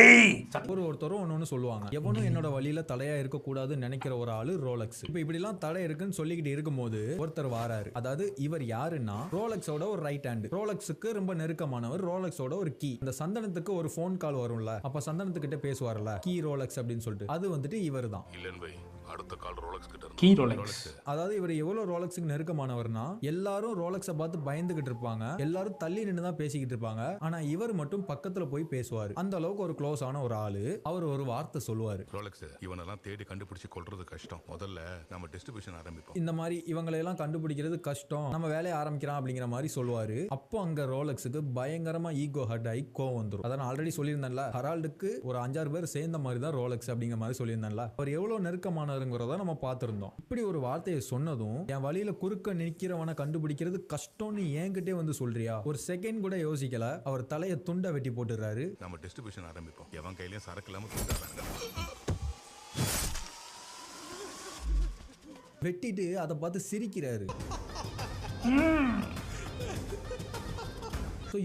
ஒருத்தரும் ஒன்று சொல்லுவாங்க, எவனும் என்னோட வழியில தடையா இருக்கக்கூடாதுன்னு நினைக்கிற ஒரு ஆளு ரோலக்ஸ். இப்போ இப்படிலாம் தடை இருக்குன்னு சொல்லிக்கிட்டு இருக்கும்போது ஒருத்தர் வாராரு. அதாவது இவர் யாருன்னா ரோலக்ஸோட ஒரு ரைட் ஹேண்ட், ரோலக்ஸுக்கு ரொம்ப நெருக்கமானவர், ரோலக்ஸோட ஒரு கீ. இந்த சந்தனத்துக்கு ஒரு ஃபோன் கால் வரும்ல, அப்ப சந்தனத்துக்கிட்ட பேசுவார்ல கீ ரோலக்ஸ் அப்படின்னு சொல்லிட்டு, அது வந்துட்டு இவர் தான். அடுத்த கால் ரோலக்ஸ் கிட்ட கீ ரோலக்ஸ். அதாவது இவர் எவ்வளவு ரோலக்ஸுக்கு நெருக்கமானவர்னா, எல்லாரும் ரோலக்ஸை பார்த்து பயந்துகிட்டு இருப்பாங்க, எல்லாரும் தள்ளி நின்று தான் பேசிக்கிட்டு இருப்பாங்க. ஆனா இவர் மட்டும் பக்கத்துல போய் பேசுவாரு. அந்த அளவுக்கு ஒரு க்ளோஸ் ஆன ஒரு ஆளு. அவர் ஒரு வார்த்தை சொல்லுவாரு, ரோலக்ஸ் இவனெல்லாம் தேடி கண்டுபிடிச்சு கொள்றது கஷ்டம், முதல்ல நம்ம டிஸ்ட்ரிபியூஷன் ஆரம்பிப்போம். இந்த மாதிரி இவங்களை எல்லாம் கண்டுபிடிக்கிறது கஷ்டம், நம்ம வேலையை ஆரம்பிக்கலாம் அப்படிங்கிற மாதிரி சொல்லுவாரு. அப்போ அங்க ரோலக்ஸுக்கு பயங்கரமா ஈகோ ஹர்ட் ஆகி கோவம் வந்துடும். அதை நான் ஆல்ரெடி சொல்லியிருந்தேன்ல, ஹரால்டுக்கு ஒரு 5-6 பேர் சேர்ந்த மாதிரி தான் ரோலக்ஸ் அப்படிங்கிற மாதிரி சொல்லியிருந்தேன்ல. அவர் எவ்வளவு நெருக்கமான நம்ம பார்த்திருந்தோம். இப்படி ஒரு வார்த்தையை சொன்னதும், என் வழியில குறுக்க நிக்கிறவனை கண்டுபிடிக்கிறது கஷ்டம்னு என்கிட்டே வந்து சொல்றியா? ஒரு செகண்ட் கூட யோசிக்கல, அவர் தலையை துண்டை வெட்டி போட்டுறாரு. நம்ம டிஸ்ட்ரிபியூஷன் ஆரம்பிப்போம். எவன் கையிலயும் சரக்கு இல்லாம துண்டாங்க வெட்டிட்டு அதை பார்த்து சிரிக்கிறாரு.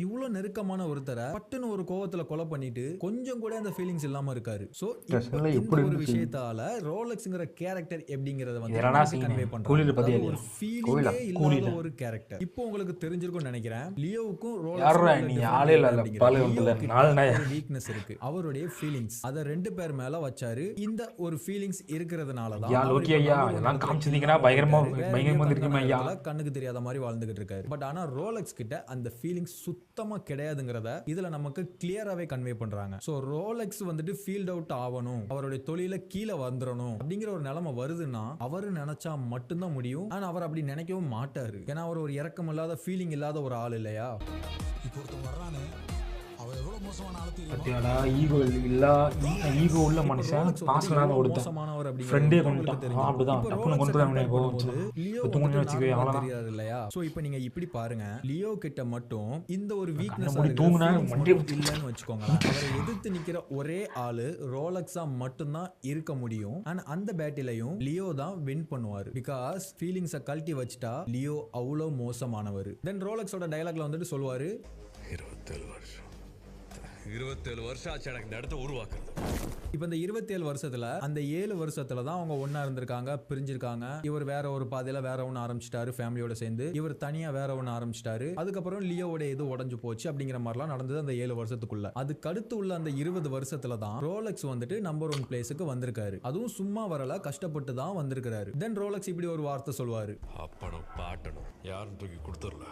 இவ்வளவு நெருக்கமான ஒருத்தரை பட்டுன்னு ஒரு கோவத்துல கொலை பண்ணிட்டு கொஞ்சம் கூட அந்த ஃபீலிங்ஸ் இல்லாம இருக்காரு. சோ இந்த ஒரு விஷயத்தால ரோலக்ஸ்ங்கற கேரக்டர் எப்படிங்கறத வந்து கன்வே பண்றாங்க. ஒரு ஃபீலிங்கே இல்லாத ஒரு கேரக்டர். இப்போ உங்களுக்கு தெரிஞ்சிருக்கும்னு நினைக்கிறேன், லியோவுக்கும் ரோலக்ஸ்க்கும் வீக்னஸ் இருக்கு. அவருடைய ஃபீலிங்ஸ் அத ரெண்டு பேர் மேல வச்சாரு. இந்த ஒரு ஃபீலிங்ஸ் இருக்கிறதுனால தான் கண்ணுக்கு தெரியாத மாதிரி வாழ்ந்துகிட்டு இருக்காரு. பட் ஆனா ரோலக்ஸ் கிட்ட அந்த ஃபீலிங்ஸ் சுத்தமா கிடையாதுங்கறத இதுல நமக்கு கிளியராவே கன்வே பண்றாங்க. சோ ரோலக்ஸ் வந்துட்டு ஃபீல்ட் அவுட் ஆகணும், அவருடைய தொழில கீழே வந்துடணும் அப்படிங்கிற ஒரு நிலைமை வருதுன்னா அவரு நினைச்சா மட்டும்தான் முடியும். ஆனா அவர் அப்படி நினைக்கவும் மாட்டாரு. ஏன்னா அவர் ஒரு இரக்கம் இல்லாத ஃபீலிங் இல்லாத ஒரு ஆள் இல்லையா? இப்போ ஒருத்தன் வர்றானே, அவன் எவ்வளவு மோசமான ஆளு தெரியுமா? பத்தியாடா, ஈகோ உள்ள மனுஷன் பாசனாத ஒருத்தமானவர் அப்படி ஃப்ரெண்டே கொண்டுட்டான். அப்படிதான் டப்புன்னு கொண்டு போய் தூங்கி வச்சுக்கவே அவ்வளவுதான் இல்லையா? சோ இப்போ நீங்க இப்படி பாருங்க, லியோ கிட்ட மட்டும் இந்த ஒரு வீக்னஸ் தூங்குனா இல்லன்னு வச்சுக்கோங்க. அவரை எதிர்த்து நிக்கிற ஒரே ஆளு ரோலக்ஸா மட்டும்தான் இருக்க முடியும். அண்ட் அந்த பேட்டிலையும் லியோ தான் வின் பண்ணுவாரு. பிகாஸ் ஃபீலிங்ஸை கழட்டி வச்சுட்டா லியோ அவ்வளோ மோசமானவர். தென் ரோலக்ஸோட டயலாக்ல வந்துட்டு சொல்லுவாரு, 27 வருஷம் ஆச்சு எனக்கு இந்த இடத்த உருவாக்குறது. இப்போ இந்த 27 வருஷத்துல அந்த 7 வருஷத்துல தான் அவங்க ஒன்னா இருந்திருக்காங்க, பிரிஞ்சிருக்காங்க. இவர் வேற ஒரு பாதையில வேற ஒன்னு ஆரம்பிச்சிட்டாரு ஃபேமிலியோட சேர்ந்து, இவர் தனியா வேற ஒன்னு ஆரம்பிச்சிட்டாரு. அதுக்கப்புறம் லியோவோட இது உடஞ்சு போச்சு அப்படிங்கிற மாதிரிலாம் நடந்தது அந்த 7 வருஷத்துக்குள்ள. அதுக்கு அடுத்து உள்ள அந்த 20 வருஷத்துல தான் ரோலக்ஸ் வந்துட்டு நம்பர் 1 பிளேஸுக்கு வந்திருக்காரு. அதுவும் சும்மா வரல, கஷ்டப்பட்டு தான் வந்திருக்காரு. தென் ரோலக்ஸ் இப்படி ஒரு வார்த்தை சொல்வாரு, அப்பனும் பாட்டனும் யாரும் தூக்கி கொடுத்துடல.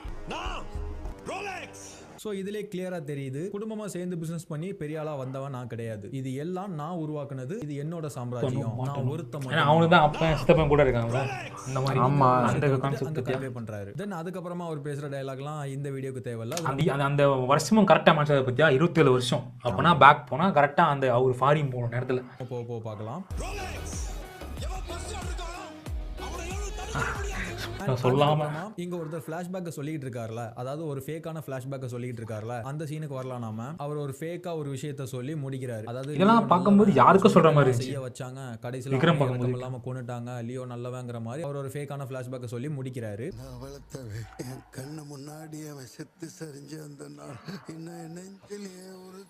சோ இதுல கிளியரா தெரியுது, குடும்பமா சேர்ந்து பிசினஸ் பண்ணி பெரிய ஆளா வந்தவன் நான் கிடையாது, இது எல்லாம் நான் உருவாக்குனது, இது என்னோட சாம்ராஜ்யம், நான் ஒருத்தன். அவனுக்கு தான் அப்பா சித்தப்பன் கூட இருக்காங்க இந்த மாதிரி. ஆமா, அந்த கான்செப்ட் கன்வே பண்றாரு. தென் அதுக்கப்புறமா அவர் பேசுற டயலாக்லாம் இந்த வீடியோக்கு தேவையில்ல. அந்த வருஷமும் கரெக்டா மாற்றத பத்தியா 27 வருஷம் அப்பனா பேக் போனா கரெக்டா அந்த அவர் ஃபாரின் போன நேரத்துல போ பார்க்கலாம். சொல்லாம இங்க ஒருத்தர் ஃபிளாஷ்பேக் சொல்லிட்டு இருக்காருல, அதாவது ஒரு ஃபேக்கான ஃபிளாஷ்பேக் சொல்லிட்டு இருக்காருல, அந்த சீனுக்கு வரலாம். நாம அவர் ஒரு ஃபேக்கா ஒரு விஷயத்தை சொல்லி முடிக்கிறாரு. அதாவது இதெல்லாம் பார்க்கும்போது யாருக்கும் சொல்ற மாதிரி செய்ய வச்சாங்க, கடைசில விக்ரம் பார்க்கும்போது இல்லாம கொன்னுட்டாங்க, லியோ நல்லவங்கற மாதிரி அவர் ஒரு ஃபேக்கான ஃபிளாஷ்பேக் சொல்லி முடிக்கிறாரு. என் கண்ணு முன்னாடியே அவன் செத்து சரிஞ்சு அந்த நாள் இன்னும் நெஞ்சிலே ஒரு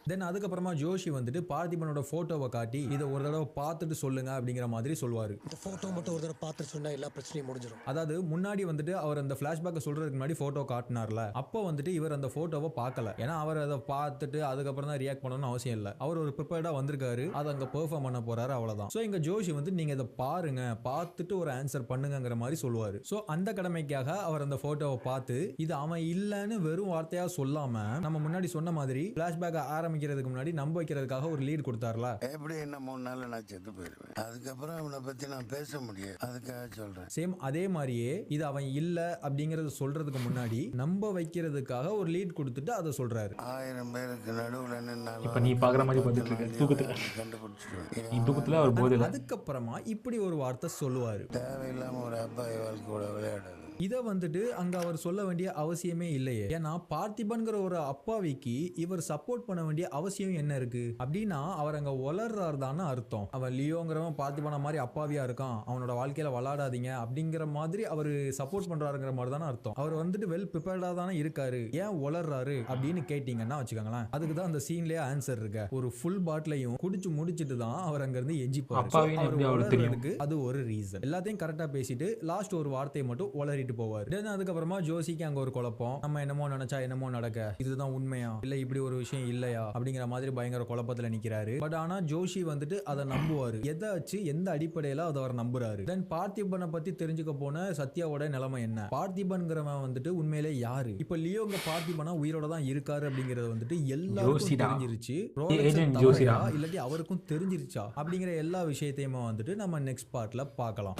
தென் அதுக்கப்புறமா ஜோஷி வந்துட்டு பார்த்திபனோட போட்டோவை காட்டி இதை ஒரு தடவை பார்த்துட்டு சொல்லுங்க அப்படிங்கிற மாதிரி சொல்லுவாரு. இந்த போட்டோ மட்டும் ஒரு தடவை பார்த்துட்டு சொன்னா எல்லா பிரச்சனையும் முடிஞ்சிடும். அதாவது முன்னாடி வந்துட்டு அவர் அந்த பிளாஷ்பேக்கை சொல்றதுக்கு முன்னாடி போட்டோ காட்டினார்ல, அப்போ வந்துட்டு இவர் அந்த போட்டோவை பார்க்கல. ஏன்னா அவர் அதை பார்த்துட்டு அதுக்கப்புறம் தான் ரியாக்ட் பண்ணணும்னு அவசியம் இல்லை. அவர் ஒரு ப்ரிப்பேர்டா வந்திருக்காரு, அதை அங்க பெர்ஃபார்ம் பண்ண போறாரு, அவ்வளவுதான். ஸோ இங்க ஜோஷி வந்து நீங்க இதை பாருங்க, பார்த்துட்டு ஒரு ஆன்சர் பண்ணுங்கிற மாதிரி சொல்லுவாரு. ஸோ அந்த கடமைக்காக அவர் அந்த போட்டோவை பார்த்து இது அவன் இல்லைன்னு வெறும் வார்த்தையா சொல்லாம நம்ம முன்னாடி சொன்ன மாதிரி பிளாஷ்பேக் ஆரம்பிக்கிறதுக்கு முன்னாடி நம்ப வைக்கிறதுக்காக ஒரு லீட் கொடுத்தாருல. எப்படி என்ன 3 நாள் நான் செத்து போயிடுவேன், அதுக்கப்புறம் அவனை பத்தி நான் பேச முடியாது, அதுக்காக சொல்றேன். சேம் அதே மாதிரியே இது அவன் இல்ல அப்படிங்கறத சொல்றதுக்கு முன்னாடி நம்ப வைக்கிறதுக்காக ஒரு லீட் கொடுத்துட்டு அதை சொல்றாரு. 1000 பேருக்கு நடுவுல நின்னாலும் இப்போ நீ பார்க்குற மாதிரி பார்த்துட்டு இருக்க தூக்கத்தில் கண்டுபிடிச்சிருவேன். நீ தூக்கத்தில் அவர் போதில் அதுக்கப்புறமா இப்படி ஒரு வார்த்தை சொல்லுவாரு, தேவையில்லாம ஒரு அப்பாவி வாழ்க்கையோட விளையாடாது. இதை வந்துட்டு அங்க அவர் சொல்ல வேண்டிய அவசியமே இல்லையே. ஏன்னா பார்த்திபன்கிற ஒரு அப்பாவிக்கு இவர் சப்போர்ட் பண்ண வேண்டிய அவசியம் என்ன இருக்கு அப்படின்னா அவர் அங்க வளர்றாரு தானே அர்த்தம். அவன் லியோங்கிறவன் பார்த்திபன மாதிரி அப்பாவியா இருக்கான், அவனோட வாழ்க்கையில விளையாடாதீங்க அப்படிங்கிற மாதிரி அவர் சப்போர்ட் பண்றாருங்கிற மாதிரி தானே அர்த்தம். அவர் வந்துட்டு வெல் ப்ரிப்பேர்டா தானே இருக்காரு, ஏன் வளர்றாரு அப்படின்னு கேட்டீங்கன்னா வச்சுக்கோங்களேன், அதுக்கு தான் அந்த சீன்லயே ஆன்சர் இருக்கு. ஒரு ஃபுல் பாட்டிலையும் குடிச்சு முடிச்சிட்டு தான் அவர் அங்க இருந்து எஞ்சி போறாரு. அது ஒரு ரீசன். எல்லாத்தையும் கரெக்டா பேசிட்டு லாஸ்ட் ஒரு வார்த்தையை மட்டும் வளரி போவார். அதுக்கப்புறமா ஜோசிக்கு அங்க ஒரு குழப்பம், நம்ம என்னமோ நினைச்சா என்னமோ நடக்க, இதுதான் உண்மையா இல்ல இப்படி ஒரு விஷயம் இல்லையா அப்படிங்கிற மாதிரி பயங்கர குழப்பத்துல நிக்கிறாரு. பட் ஆனா ஜோஷி வந்துட்டு அதை நம்புவாரு. எதாச்சு எந்த அடிப்படையில அதை அவர் நம்புறாரு. தென் பார்த்திபனை பத்தி தெரிஞ்சுக்க போன சத்யாவோட நிலைமை என்ன, பார்த்திபன்கிறவன் வந்துட்டு உண்மையிலே யாரு, இப்ப லியோங்க பார்த்திபனா உயிரோட தான் இருக்காரு அப்படிங்கறது வந்துட்டு எல்லாருக்கும் தெரிஞ்சிருச்சு. இல்லாட்டி அவருக்கும் தெரிஞ்சிருச்சா அப்படிங்கிற எல்லா விஷயத்தையுமே வந்துட்டு நம்ம நெக்ஸ்ட் பார்ட்ல பார்க்கலாம்.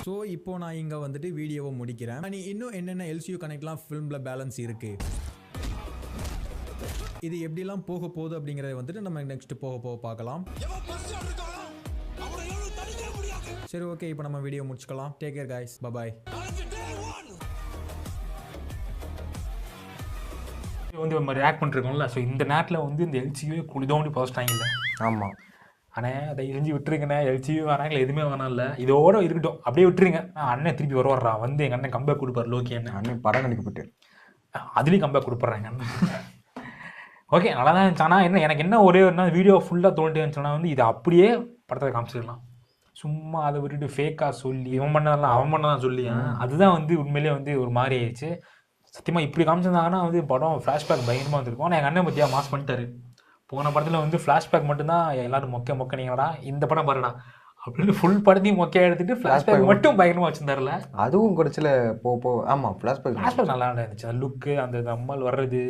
ஸோ இப்போ நான் இங்கே வந்துட்டு வீடியோவை முடிக்கிறேன். நீ இன்னும் என்னென்ன எல்சியூ கனெக்ட்லாம் ஃபிலிமில் பேலன்ஸ் இருக்கு, இது எப்படிலாம் போக போகுது அப்படிங்கிறத வந்துட்டு நம்ம நெக்ஸ்ட் போக பார்க்கலாம். சரி ஓகே, இப்போ நம்ம வீடியோ முடிச்சுக்கலாம். Take care guys, bye. வந்து நம்ம ரியாக்ட் பண்ணிருக்கோம்ல, ஸோ இந்த நேரத்தில் வந்து இந்த எல்சியூவே குளிதோண்டி போஸ்ட்டாங்கல்ல. ஆமாம், ஆனால் அதை செஞ்சு விட்டுருங்கண்ணே, எல்சியூ வராங்களே எதுவுமே வேணாம் இல்லை, இதோட இருக்கட்டும், அப்படியே விட்டுருங்க. அண்ணன் திருப்பி வருவாரா, வந்து எங்கள் அண்ணன் கம்பேக் கொடுப்பார் லோக்கி அண்ணன் படம் நடிக்கப்பட்டு அதுலேயும் கம்பேக் கொடுப்பாங்க அண்ணன். ஓகே, நல்லா தான் இருந்துச்சு. ஆனால் என்ன எனக்கு என்ன ஒரே ஒரு வீடியோ ஃபுல்லாக தோண்டிட்டு இருந்துச்சுன்னா வந்து இதை அப்படியே படத்தை காமிச்சிடலாம். சும்மா அதை விட்டுட்டு ஃபேக்காக சொல்லி இவன் பண்ணதெல்லாம் அவன் பண்ணதான் சொல்லி அதுதான் வந்து உண்மையிலே வந்து ஒரு மாதிரி ஆயிடுச்சு. சத்தியமாக இப்படி காமிச்சிருந்தாங்கன்னா வந்து படம் ஃப்ளாஷ்பேக் பயங்கரமாக வந்துருக்கும். ஆனால் எங்கள் அண்ணன் பற்றியா மாஸ் பண்ணிட்டாரு. போன படத்தில் வந்து ஃப்ளாஷ்பேக் மட்டும்தான் எல்லாரும் மொக்க நீங்கடா, இந்த படம் பாருடா அப்படின்னு ஃபுல் படத்தையும் மொக்கையாக எடுத்துட்டு ஃப்ளாஷ்பேக் மட்டும் பயங்கரமாக வச்சுருந்தாருல. அதுவும் குறைச்சில ஆமாம், ஃப்ளாஷ்பேக் நல்லா இருந்துச்சு. அந்த லுக்கு, அந்த அம்மல் வர்றது,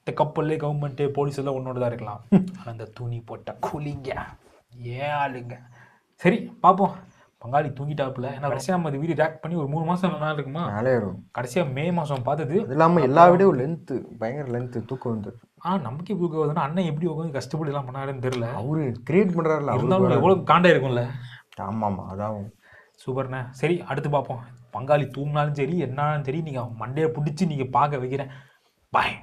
இந்த கப்பல்லே கவர்மெண்ட்டு போலீஸ் எல்லாம் ஒன்றோட தான் இருக்கலாம். ஆனால் அந்த துணி போட்ட கூலிங்க ஏன் ஆளுங்க. சரி பார்ப்போம். பங்காளி தூங்கிட்டாப்புல. ஏன்னா கடைசியாக நம்ம வீடியோ ரியாக்ட் பண்ணி ஒரு 3 மாதம் நாள் இருக்குமா, கடைசியாக மே மாதம் பார்த்தது. அது இல்லாமல் எல்லா வீடியோ லென்த்து பயங்கர லென்த்து, தூக்கம் வந்து நமக்கே தூக்கம் வருதுன்னா அண்ணன் எப்படி உட்காந்து கஷ்டப்பட்டு எல்லாம் பண்ணாருன்னு தெரியல. அவரு கிரியேட் பண்ணுறாருல, இருந்தாலும் எவ்வளோ காண்டா இருக்கும்ல. ஆமாம், அதான் சூப்பர்ண்ணே. சரி அடுத்து பார்ப்போம். பங்காளி தூங்கினாலும் சரி என்னாலும் சரி நீங்கள் மண்டையை பிடிச்சி நீங்கள் பார்க்க வைக்கிறேன். பாய்.